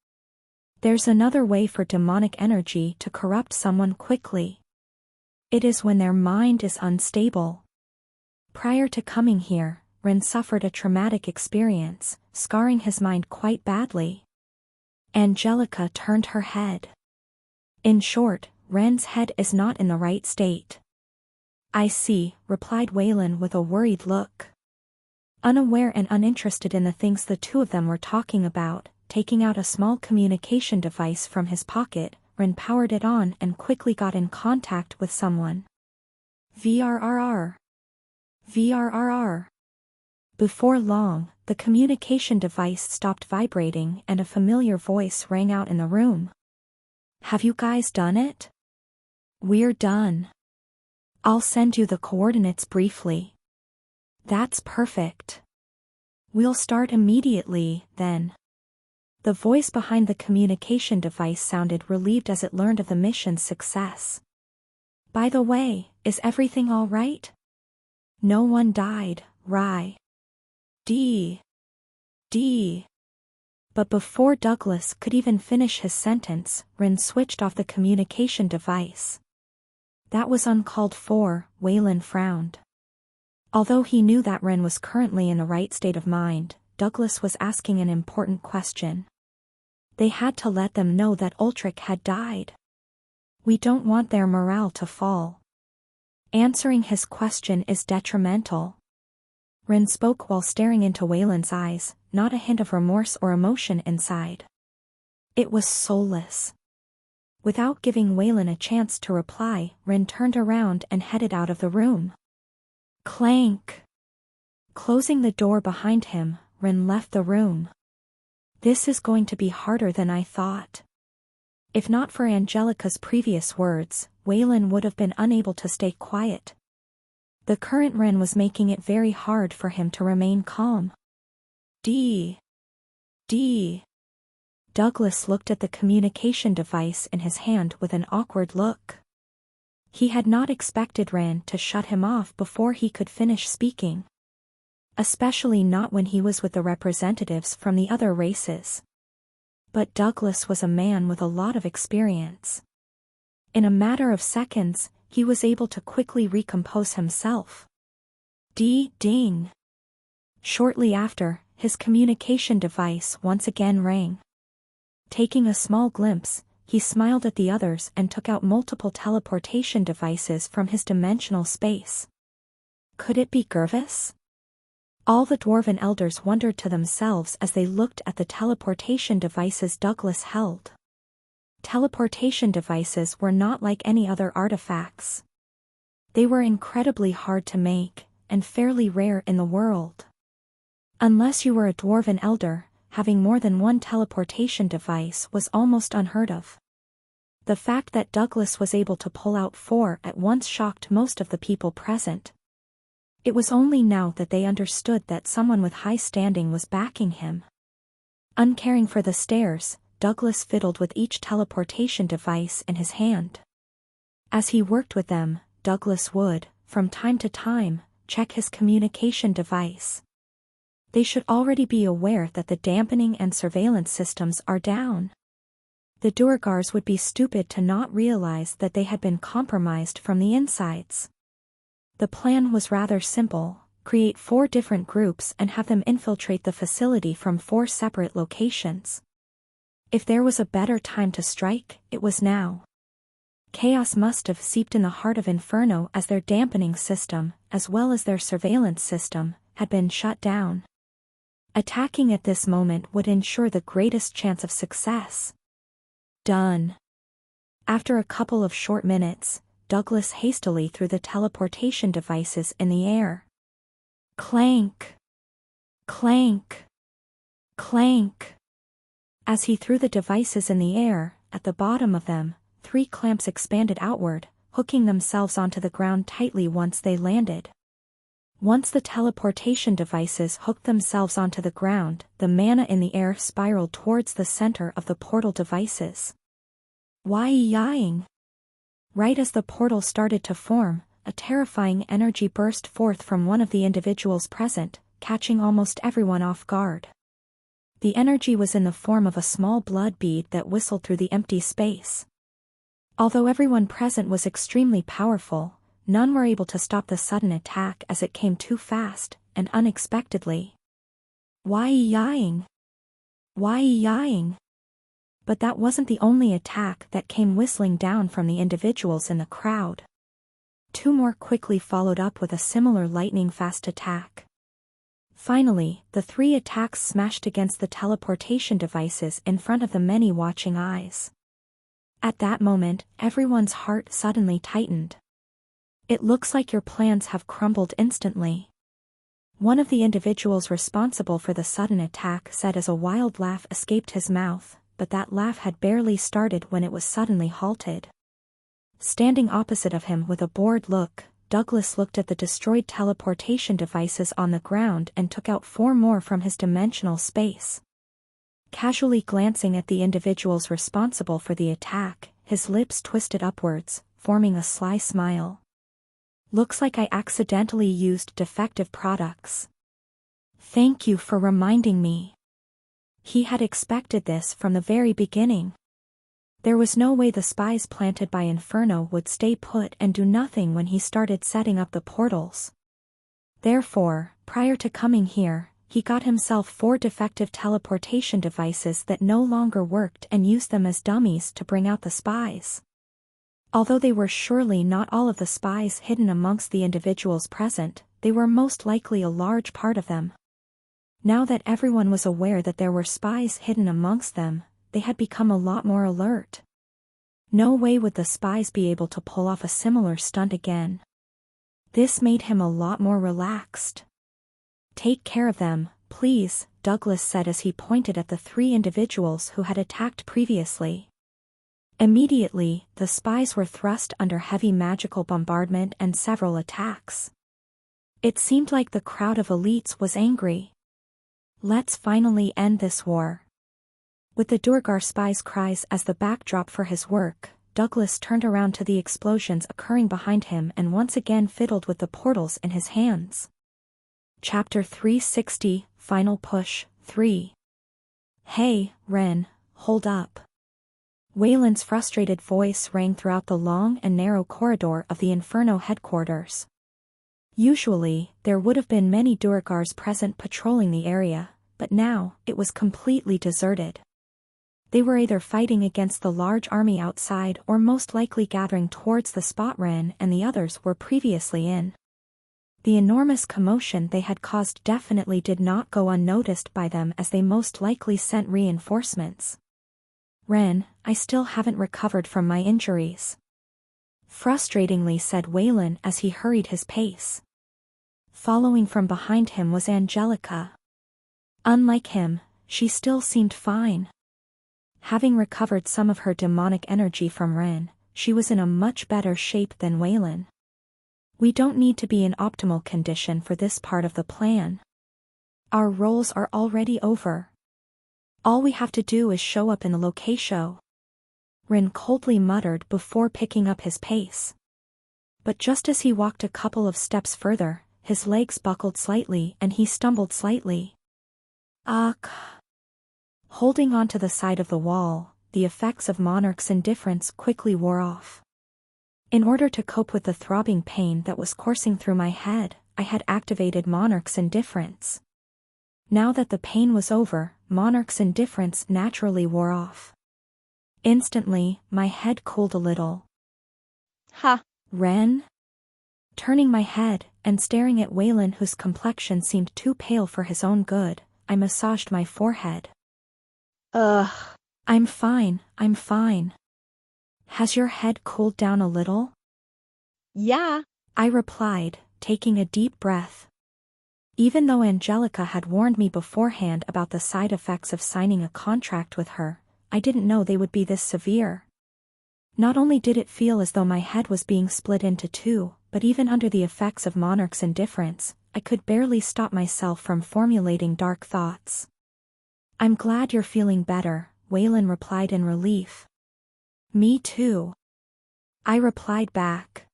There's another way for demonic energy to corrupt someone quickly. It is when their mind is unstable. Prior to coming here, Ren suffered a traumatic experience, scarring his mind quite badly. Angelica turned her head. In short, Ren's head is not in the right state. I see, replied Waylon with a worried look. Unaware and uninterested in the things the two of them were talking about, taking out a small communication device from his pocket, Ren powered it on and quickly got in contact with someone. VRRR. VRRR. Before long, the communication device stopped vibrating and a familiar voice rang out in the room. Have you guys done it? We're done. I'll send you the coordinates briefly. That's perfect. We'll start immediately, then. The voice behind the communication device sounded relieved as it learned of the mission's success. By the way, is everything all right? No one died, right? D. But before Douglas could even finish his sentence, Ren switched off the communication device. That was uncalled for, Waylon frowned. Although he knew that Ren was currently in the right state of mind, Douglas was asking an important question. They had to let them know that Ulrich had died. We don't want their morale to fall. Answering his question is detrimental. Ren spoke while staring into Waylon's eyes, not a hint of remorse or emotion inside. It was soulless. Without giving Waylon a chance to reply, Ren turned around and headed out of the room. Clank! Closing the door behind him, Ren left the room. This is going to be harder than I thought. If not for Angelica's previous words, Waylon would have been unable to stay quiet. The current Ren was making it very hard for him to remain calm. D. Douglas looked at the communication device in his hand with an awkward look. He had not expected Ren to shut him off before he could finish speaking. Especially not when he was with the representatives from the other races. But Douglas was a man with a lot of experience. In a matter of seconds, he was able to quickly recompose himself. Ding. Shortly after, his communication device once again rang. Taking a small glimpse, he smiled at the others and took out multiple teleportation devices from his dimensional space. Could it be Gervis? All the dwarven elders wondered to themselves as they looked at the teleportation devices Douglas held. Teleportation devices were not like any other artifacts. They were incredibly hard to make, and fairly rare in the world. Unless you were a dwarven elder, having more than one teleportation device was almost unheard of. The fact that Douglas was able to pull out 4 at once shocked most of the people present. It was only now that they understood that someone with high standing was backing him. Uncaring for the stares, Douglas fiddled with each teleportation device in his hand. As he worked with them, Douglas would, from time to time, check his communication device. They should already be aware that the dampening and surveillance systems are down. The Durgars would be stupid to not realize that they had been compromised from the insides. The plan was rather simple: create 4 different groups and have them infiltrate the facility from 4 separate locations. If there was a better time to strike, it was now. Chaos must have seeped in the heart of Inferno as their dampening system, as well as their surveillance system, had been shut down. Attacking at this moment would ensure the greatest chance of success. Done. After a couple of short minutes, Douglas hastily threw the teleportation devices in the air. Clank! Clank! Clank! As he threw the devices in the air, at the bottom of them, 3 clamps expanded outward, hooking themselves onto the ground tightly once they landed. Once the teleportation devices hooked themselves onto the ground, the mana in the air spiraled towards the center of the portal devices. Why-ying! Right as the portal started to form, a terrifying energy burst forth from one of the individuals present, catching almost everyone off guard. The energy was in the form of a small blood bead that whistled through the empty space. Although everyone present was extremely powerful, none were able to stop the sudden attack as it came too fast and unexpectedly. Why-ying! Why-ying! But that wasn't the only attack that came whistling down from the individuals in the crowd. 2 more quickly followed up with a similar lightning-fast attack. Finally, the 3 attacks smashed against the teleportation devices in front of the many watching eyes. At that moment, everyone's heart suddenly tightened. It looks like your plans have crumbled instantly. One of the individuals responsible for the sudden attack said as a wild laugh escaped his mouth, but that laugh had barely started when it was suddenly halted. Standing opposite of him with a bored look, Douglas looked at the destroyed teleportation devices on the ground and took out 4 more from his dimensional space. Casually glancing at the individuals responsible for the attack, his lips twisted upwards, forming a sly smile. Looks like I accidentally used defective products. Thank you for reminding me. He had expected this from the very beginning. There was no way the spies planted by Inferno would stay put and do nothing when he started setting up the portals. Therefore, prior to coming here, he got himself 4 defective teleportation devices that no longer worked and used them as dummies to bring out the spies. Although they were surely not all of the spies hidden amongst the individuals present, they were most likely a large part of them. Now that everyone was aware that there were spies hidden amongst them, they had become a lot more alert. No way would the spies be able to pull off a similar stunt again. This made him a lot more relaxed. Take care of them, please, Douglas said as he pointed at the 3 individuals who had attacked previously. Immediately, the spies were thrust under heavy magical bombardment and several attacks. It seemed like the crowd of elites was angry. Let's finally end this war. With the Durgar spies' cries as the backdrop for his work, Douglas turned around to the explosions occurring behind him and once again fiddled with the portals in his hands. Chapter 360, Final Push, 3. Hey, Ren, hold up. Wayland's frustrated voice rang throughout the long and narrow corridor of the Inferno headquarters. Usually, there would have been many Durgars present patrolling the area, but now, it was completely deserted. They were either fighting against the large army outside or most likely gathering towards the spot Ren and the others were previously in. The enormous commotion they had caused definitely did not go unnoticed by them as they most likely sent reinforcements. Ren, I still haven't recovered from my injuries. Frustratingly said Wayland as he hurried his pace. Following from behind him was Angelica. Unlike him, she still seemed fine. Having recovered some of her demonic energy from Ren, she was in a much better shape than Wayland. We don't need to be in optimal condition for this part of the plan. Our roles are already over. All we have to do is show up in the location. Ren coldly muttered before picking up his pace. But just as he walked a couple of steps further, his legs buckled slightly and he stumbled slightly. Holding onto the side of the wall, the effects of Monarch's indifference quickly wore off. In order to cope with the throbbing pain that was coursing through my head, I had activated Monarch's indifference. Now that the pain was over, Monarch's indifference naturally wore off. Instantly, my head cooled a little. Ha! Ren? Turning my head, and staring at Waylon, whose complexion seemed too pale for his own good, I massaged my forehead. Ugh. I'm fine. Has your head cooled down a little? Yeah. I replied, taking a deep breath. Even though Angelica had warned me beforehand about the side effects of signing a contract with her, I didn't know they would be this severe. Not only did it feel as though my head was being split into two, but even under the effects of Monarch's indifference, I could barely stop myself from formulating dark thoughts. I'm glad you're feeling better, Waylon replied in relief. Me too. I replied back.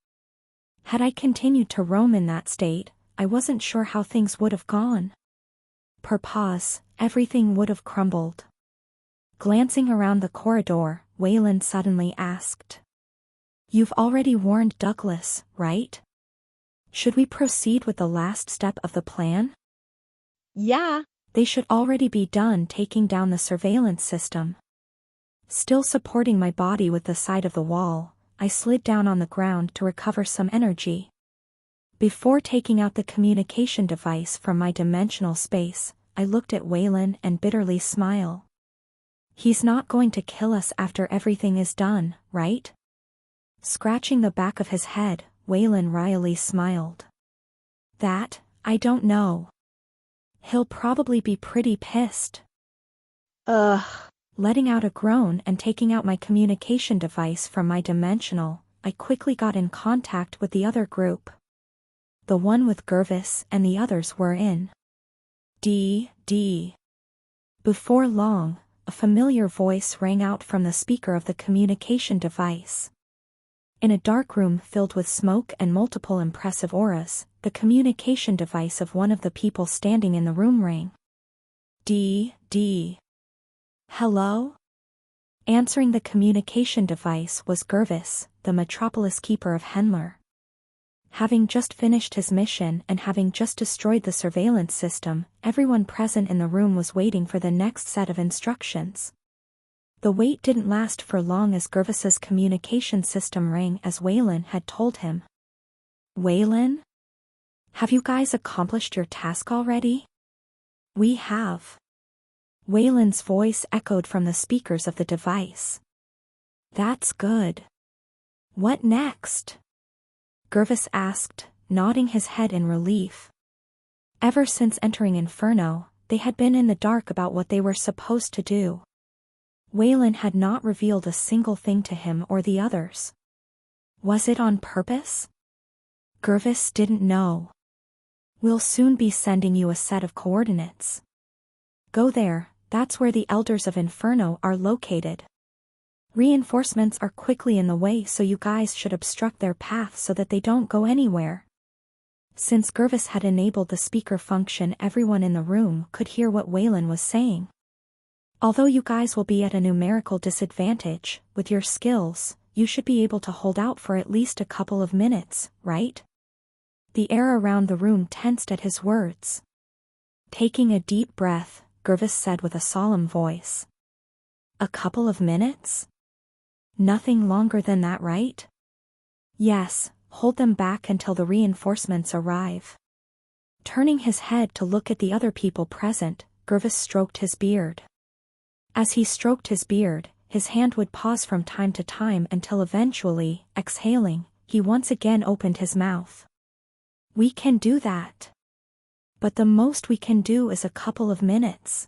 Had I continued to roam in that state, I wasn't sure how things would have gone. Per pause, everything would have crumbled. Glancing around the corridor, Waylon suddenly asked. You've already warned Douglas, right? Should we proceed with the last step of the plan? Yeah. They should already be done taking down the surveillance system. Still supporting my body with the side of the wall, I slid down on the ground to recover some energy. Before taking out the communication device from my dimensional space, I looked at Waylon and bitterly smiled. He's not going to kill us after everything is done, right? Scratching the back of his head, Waylon wryly smiled. That, I don't know. He'll probably be pretty pissed. Ugh. Letting out a groan and taking out my communication device from my dimensional, I quickly got in contact with the other group. The one with Gervis and the others were in D. Before long, a familiar voice rang out from the speaker of the communication device. In a dark room filled with smoke and multiple impressive auras, the communication device of one of the people standing in the room rang. D. Hello? Answering the communication device was Gervis, the Metropolis Keeper of Henler. Having just finished his mission and having just destroyed the surveillance system, everyone present in the room was waiting for the next set of instructions. The wait didn't last for long as Gervis's communication system rang as Waylon had told him. Waylon? Have you guys accomplished your task already? We have. Waylon's voice echoed from the speakers of the device. That's good. What next? Gervis asked, nodding his head in relief. Ever since entering Inferno, they had been in the dark about what they were supposed to do. Waylon had not revealed a single thing to him or the others. Was it on purpose? Gervis didn't know. We'll soon be sending you a set of coordinates. Go there, that's where the Elders of Inferno are located. Reinforcements are quickly in the way, so you guys should obstruct their path so that they don't go anywhere. Since Gervis had enabled the speaker function, everyone in the room could hear what Waylon was saying. Although you guys will be at a numerical disadvantage, with your skills, you should be able to hold out for at least a couple of minutes, right? The air around the room tensed at his words. Taking a deep breath, Gervis said with a solemn voice. A couple of minutes? Nothing longer than that, right? Yes, hold them back until the reinforcements arrive. Turning his head to look at the other people present, Gervis stroked his beard. As he stroked his beard, his hand would pause from time to time until eventually, exhaling, he once again opened his mouth. We can do that. But the most we can do is a couple of minutes.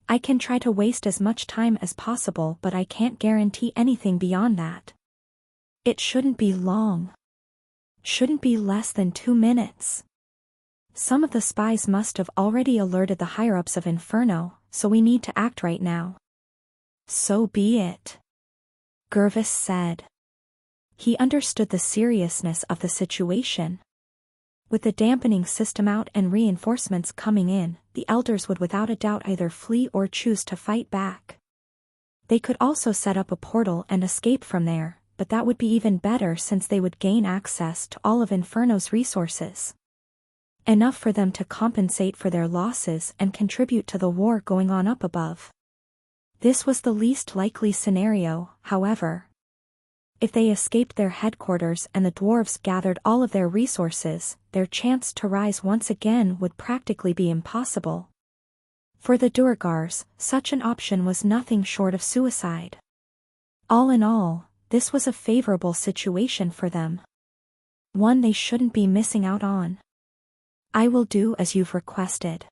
I can try to waste as much time as possible, but I can't guarantee anything beyond that. It shouldn't be long. Shouldn't be less than 2 minutes. Some of the spies must have already alerted the higher-ups of Inferno, so we need to act right now. So be it. Gervis said. He understood the seriousness of the situation. With the dampening system out and reinforcements coming in, the Elders would without a doubt either flee or choose to fight back. They could also set up a portal and escape from there, but that would be even better since they would gain access to all of Inferno's resources. Enough for them to compensate for their losses and contribute to the war going on up above. This was the least likely scenario, however. If they escaped their headquarters and the dwarves gathered all of their resources, their chance to rise once again would practically be impossible. For the Duergars, such an option was nothing short of suicide. All in all, this was a favorable situation for them. One they shouldn't be missing out on. "I will do as you've requested,"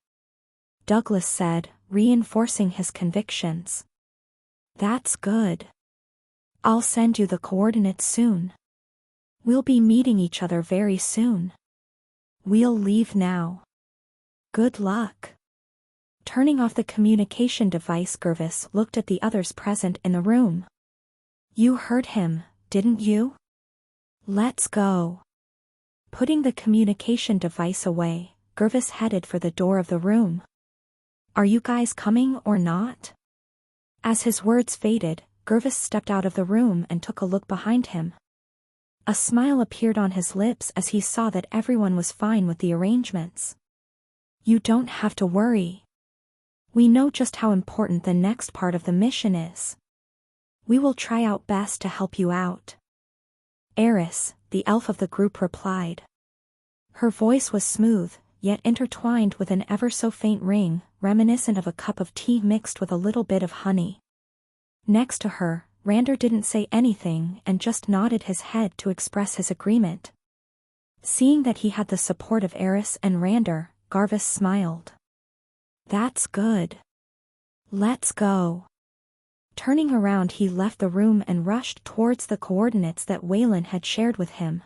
Douglas said, reinforcing his convictions. "That's good. I'll send you the coordinates soon. We'll be meeting each other very soon. We'll leave now. Good luck." Turning off the communication device, Gervis looked at the others present in the room. "You heard him, didn't you? Let's go." Putting the communication device away, Gervis headed for the door of the room. "Are you guys coming or not?" As his words faded, Gervis stepped out of the room and took a look behind him. A smile appeared on his lips as he saw that everyone was fine with the arrangements. "You don't have to worry. We know just how important the next part of the mission is. We will try our best to help you out," Eris, the elf of the group, replied. Her voice was smooth, yet intertwined with an ever-so-faint ring, reminiscent of a cup of tea mixed with a little bit of honey. Next to her, Rander didn't say anything and just nodded his head to express his agreement. Seeing that he had the support of Eris and Rander, Garvis smiled. "That's good. Let's go." Turning around, he left the room and rushed towards the coordinates that Waylon had shared with him.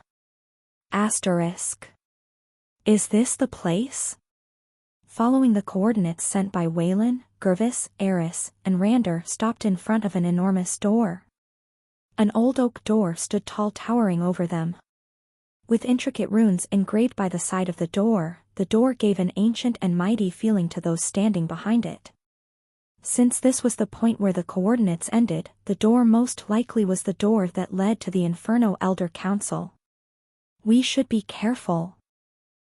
Asterisk. Is this the place? Following the coordinates sent by Waylon, Gervis, Eris, and Rander stopped in front of an enormous door. An old oak door stood tall, towering over them. With intricate runes engraved by the side of the door gave an ancient and mighty feeling to those standing behind it. Since this was the point where the coordinates ended, the door most likely was the door that led to the Inferno Elder Council. We should be careful.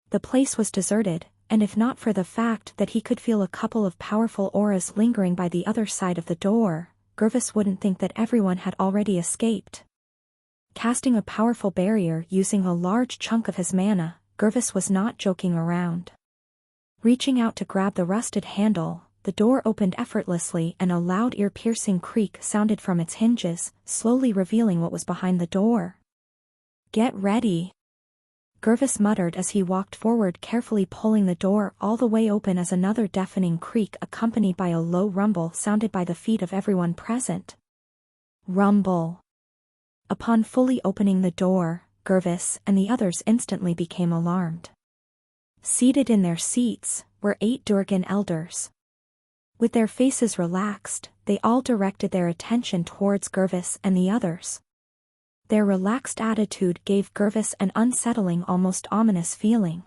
The place was deserted, and if not for the fact that he could feel a couple of powerful auras lingering by the other side of the door, Gervis wouldn't think that everyone had already escaped. Casting a powerful barrier using a large chunk of his mana, Gervis was not joking around. Reaching out to grab the rusted handle, the door opened effortlessly and a loud ear-piercing creak sounded from its hinges, slowly revealing what was behind the door. "Get ready," Gervis muttered as he walked forward, carefully pulling the door all the way open as another deafening creak accompanied by a low rumble sounded by the feet of everyone present. Rumble. Upon fully opening the door, Gervis and the others instantly became alarmed. Seated in their seats were 8 Durgan elders. With their faces relaxed, they all directed their attention towards Gervis and the others. Their relaxed attitude gave Gervis an unsettling, almost ominous feeling.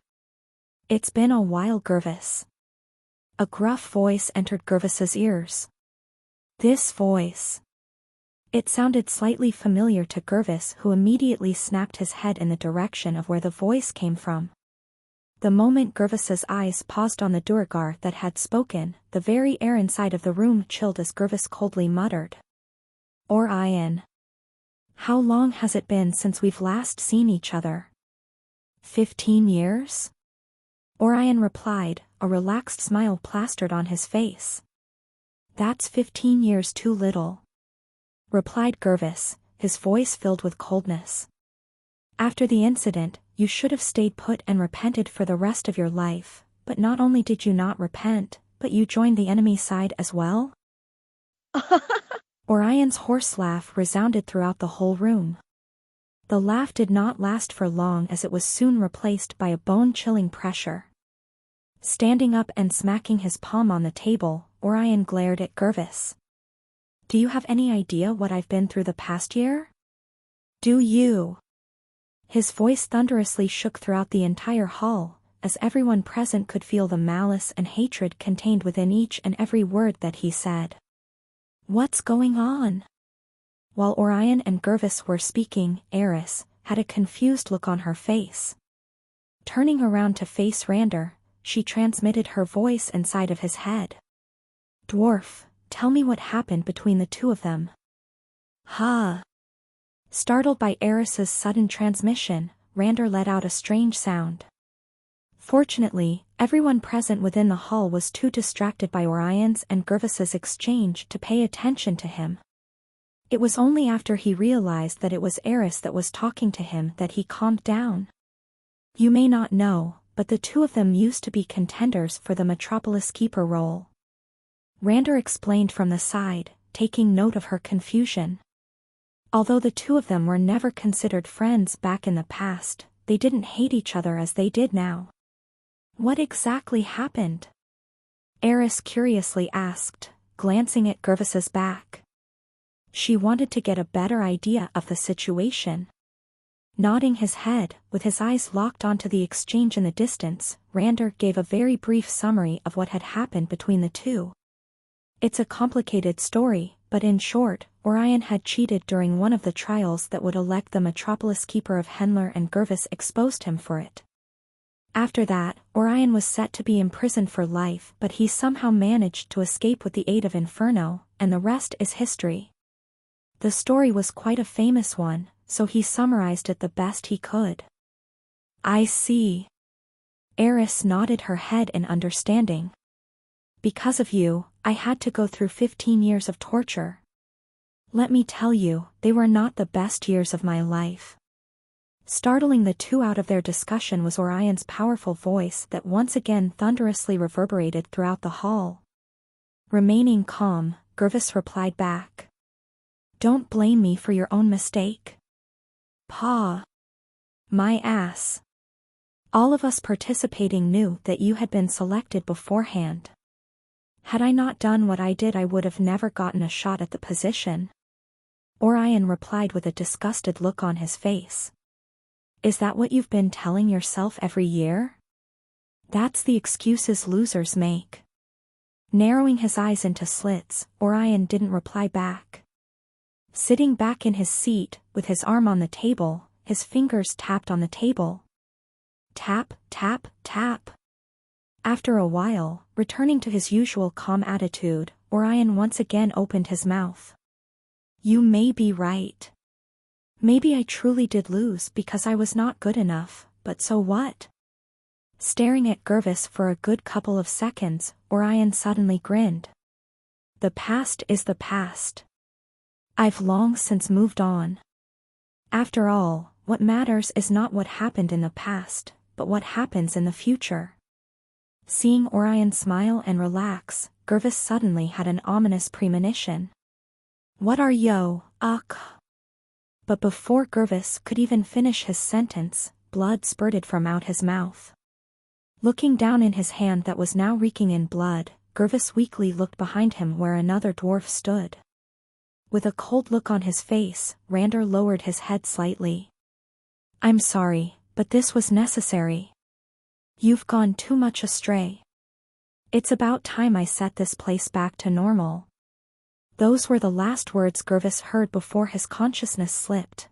"It's been a while, Gervis." A gruff voice entered Gervis's ears. This voice. It sounded slightly familiar to Gervis, who immediately snapped his head in the direction of where the voice came from. The moment Gervis's eyes paused on the Duergar that had spoken, the very air inside of the room chilled as Gervis coldly muttered. "Orion. How long has it been since we've last seen each other?" 15 years? Orion replied, a relaxed smile plastered on his face. "That's 15 years too little," replied Gervis, his voice filled with coldness. "After the incident, you should have stayed put and repented for the rest of your life, but not only did you not repent, but you joined the enemy side as well?" Orion's hoarse laugh resounded throughout the whole room. The laugh did not last for long as it was soon replaced by a bone-chilling pressure. Standing up and smacking his palm on the table, Orion glared at Gervis. "Do you have any idea what I've been through the past year? Do you?" His voice thunderously shook throughout the entire hall, as everyone present could feel the malice and hatred contained within each and every word that he said. What's going on? While Orion and Gervis were speaking, Eris had a confused look on her face. Turning around to face Rander, she transmitted her voice inside of his head. Dwarf, tell me what happened between the two of them. Ha! Startled by Eris's sudden transmission, Rander let out a strange sound. Fortunately, everyone present within the hall was too distracted by Orion's and Gervis's exchange to pay attention to him. It was only after he realized that it was Eris that was talking to him that he calmed down. You may not know, but the two of them used to be contenders for the Metropolis Keeper role. Rander explained from the side, taking note of her confusion. Although the two of them were never considered friends back in the past, they didn't hate each other as they did now. What exactly happened? Eris curiously asked, glancing at Gervis's back. She wanted to get a better idea of the situation. Nodding his head, with his eyes locked onto the exchange in the distance, Rander gave a very brief summary of what had happened between the two. It's a complicated story, but in short, Orion had cheated during one of the trials that would elect the Metropolis Keeper of Henler, and Gervis exposed him for it. After that, Orion was set to be imprisoned for life, but he somehow managed to escape with the aid of Inferno, and the rest is history. The story was quite a famous one, so he summarized it the best he could. I see. Eris nodded her head in understanding. Because of you, I had to go through 15 years of torture. Let me tell you, they were not the best years of my life. Startling the two out of their discussion was Orion's powerful voice that once again thunderously reverberated throughout the hall. Remaining calm, Gervis replied back. Don't blame me for your own mistake. Pa. My ass. All of us participating knew that you had been selected beforehand. Had I not done what I did, I would have never gotten a shot at the position. Orion replied with a disgusted look on his face. Is that what you've been telling yourself every year? That's the excuses losers make. Narrowing his eyes into slits, Orion didn't reply back. Sitting back in his seat, with his arm on the table, his fingers tapped on the table. Tap, tap, tap. After a while, returning to his usual calm attitude, Orion once again opened his mouth. You may be right. Maybe I truly did lose because I was not good enough, but so what? Staring at Gervis for a good couple of seconds, Orion suddenly grinned. The past is the past. I've long since moved on. After all, what matters is not what happened in the past, but what happens in the future. Seeing Orion smile and relax, Gervis suddenly had an ominous premonition. What are yo, ugh? But before Gervis could even finish his sentence, blood spurted from out his mouth. Looking down in his hand that was now reeking in blood, Gervis weakly looked behind him where another dwarf stood. With a cold look on his face, Rander lowered his head slightly. I'm sorry, but this was necessary. You've gone too much astray. It's about time I set this place back to normal. Those were the last words Gervis heard before his consciousness slipped.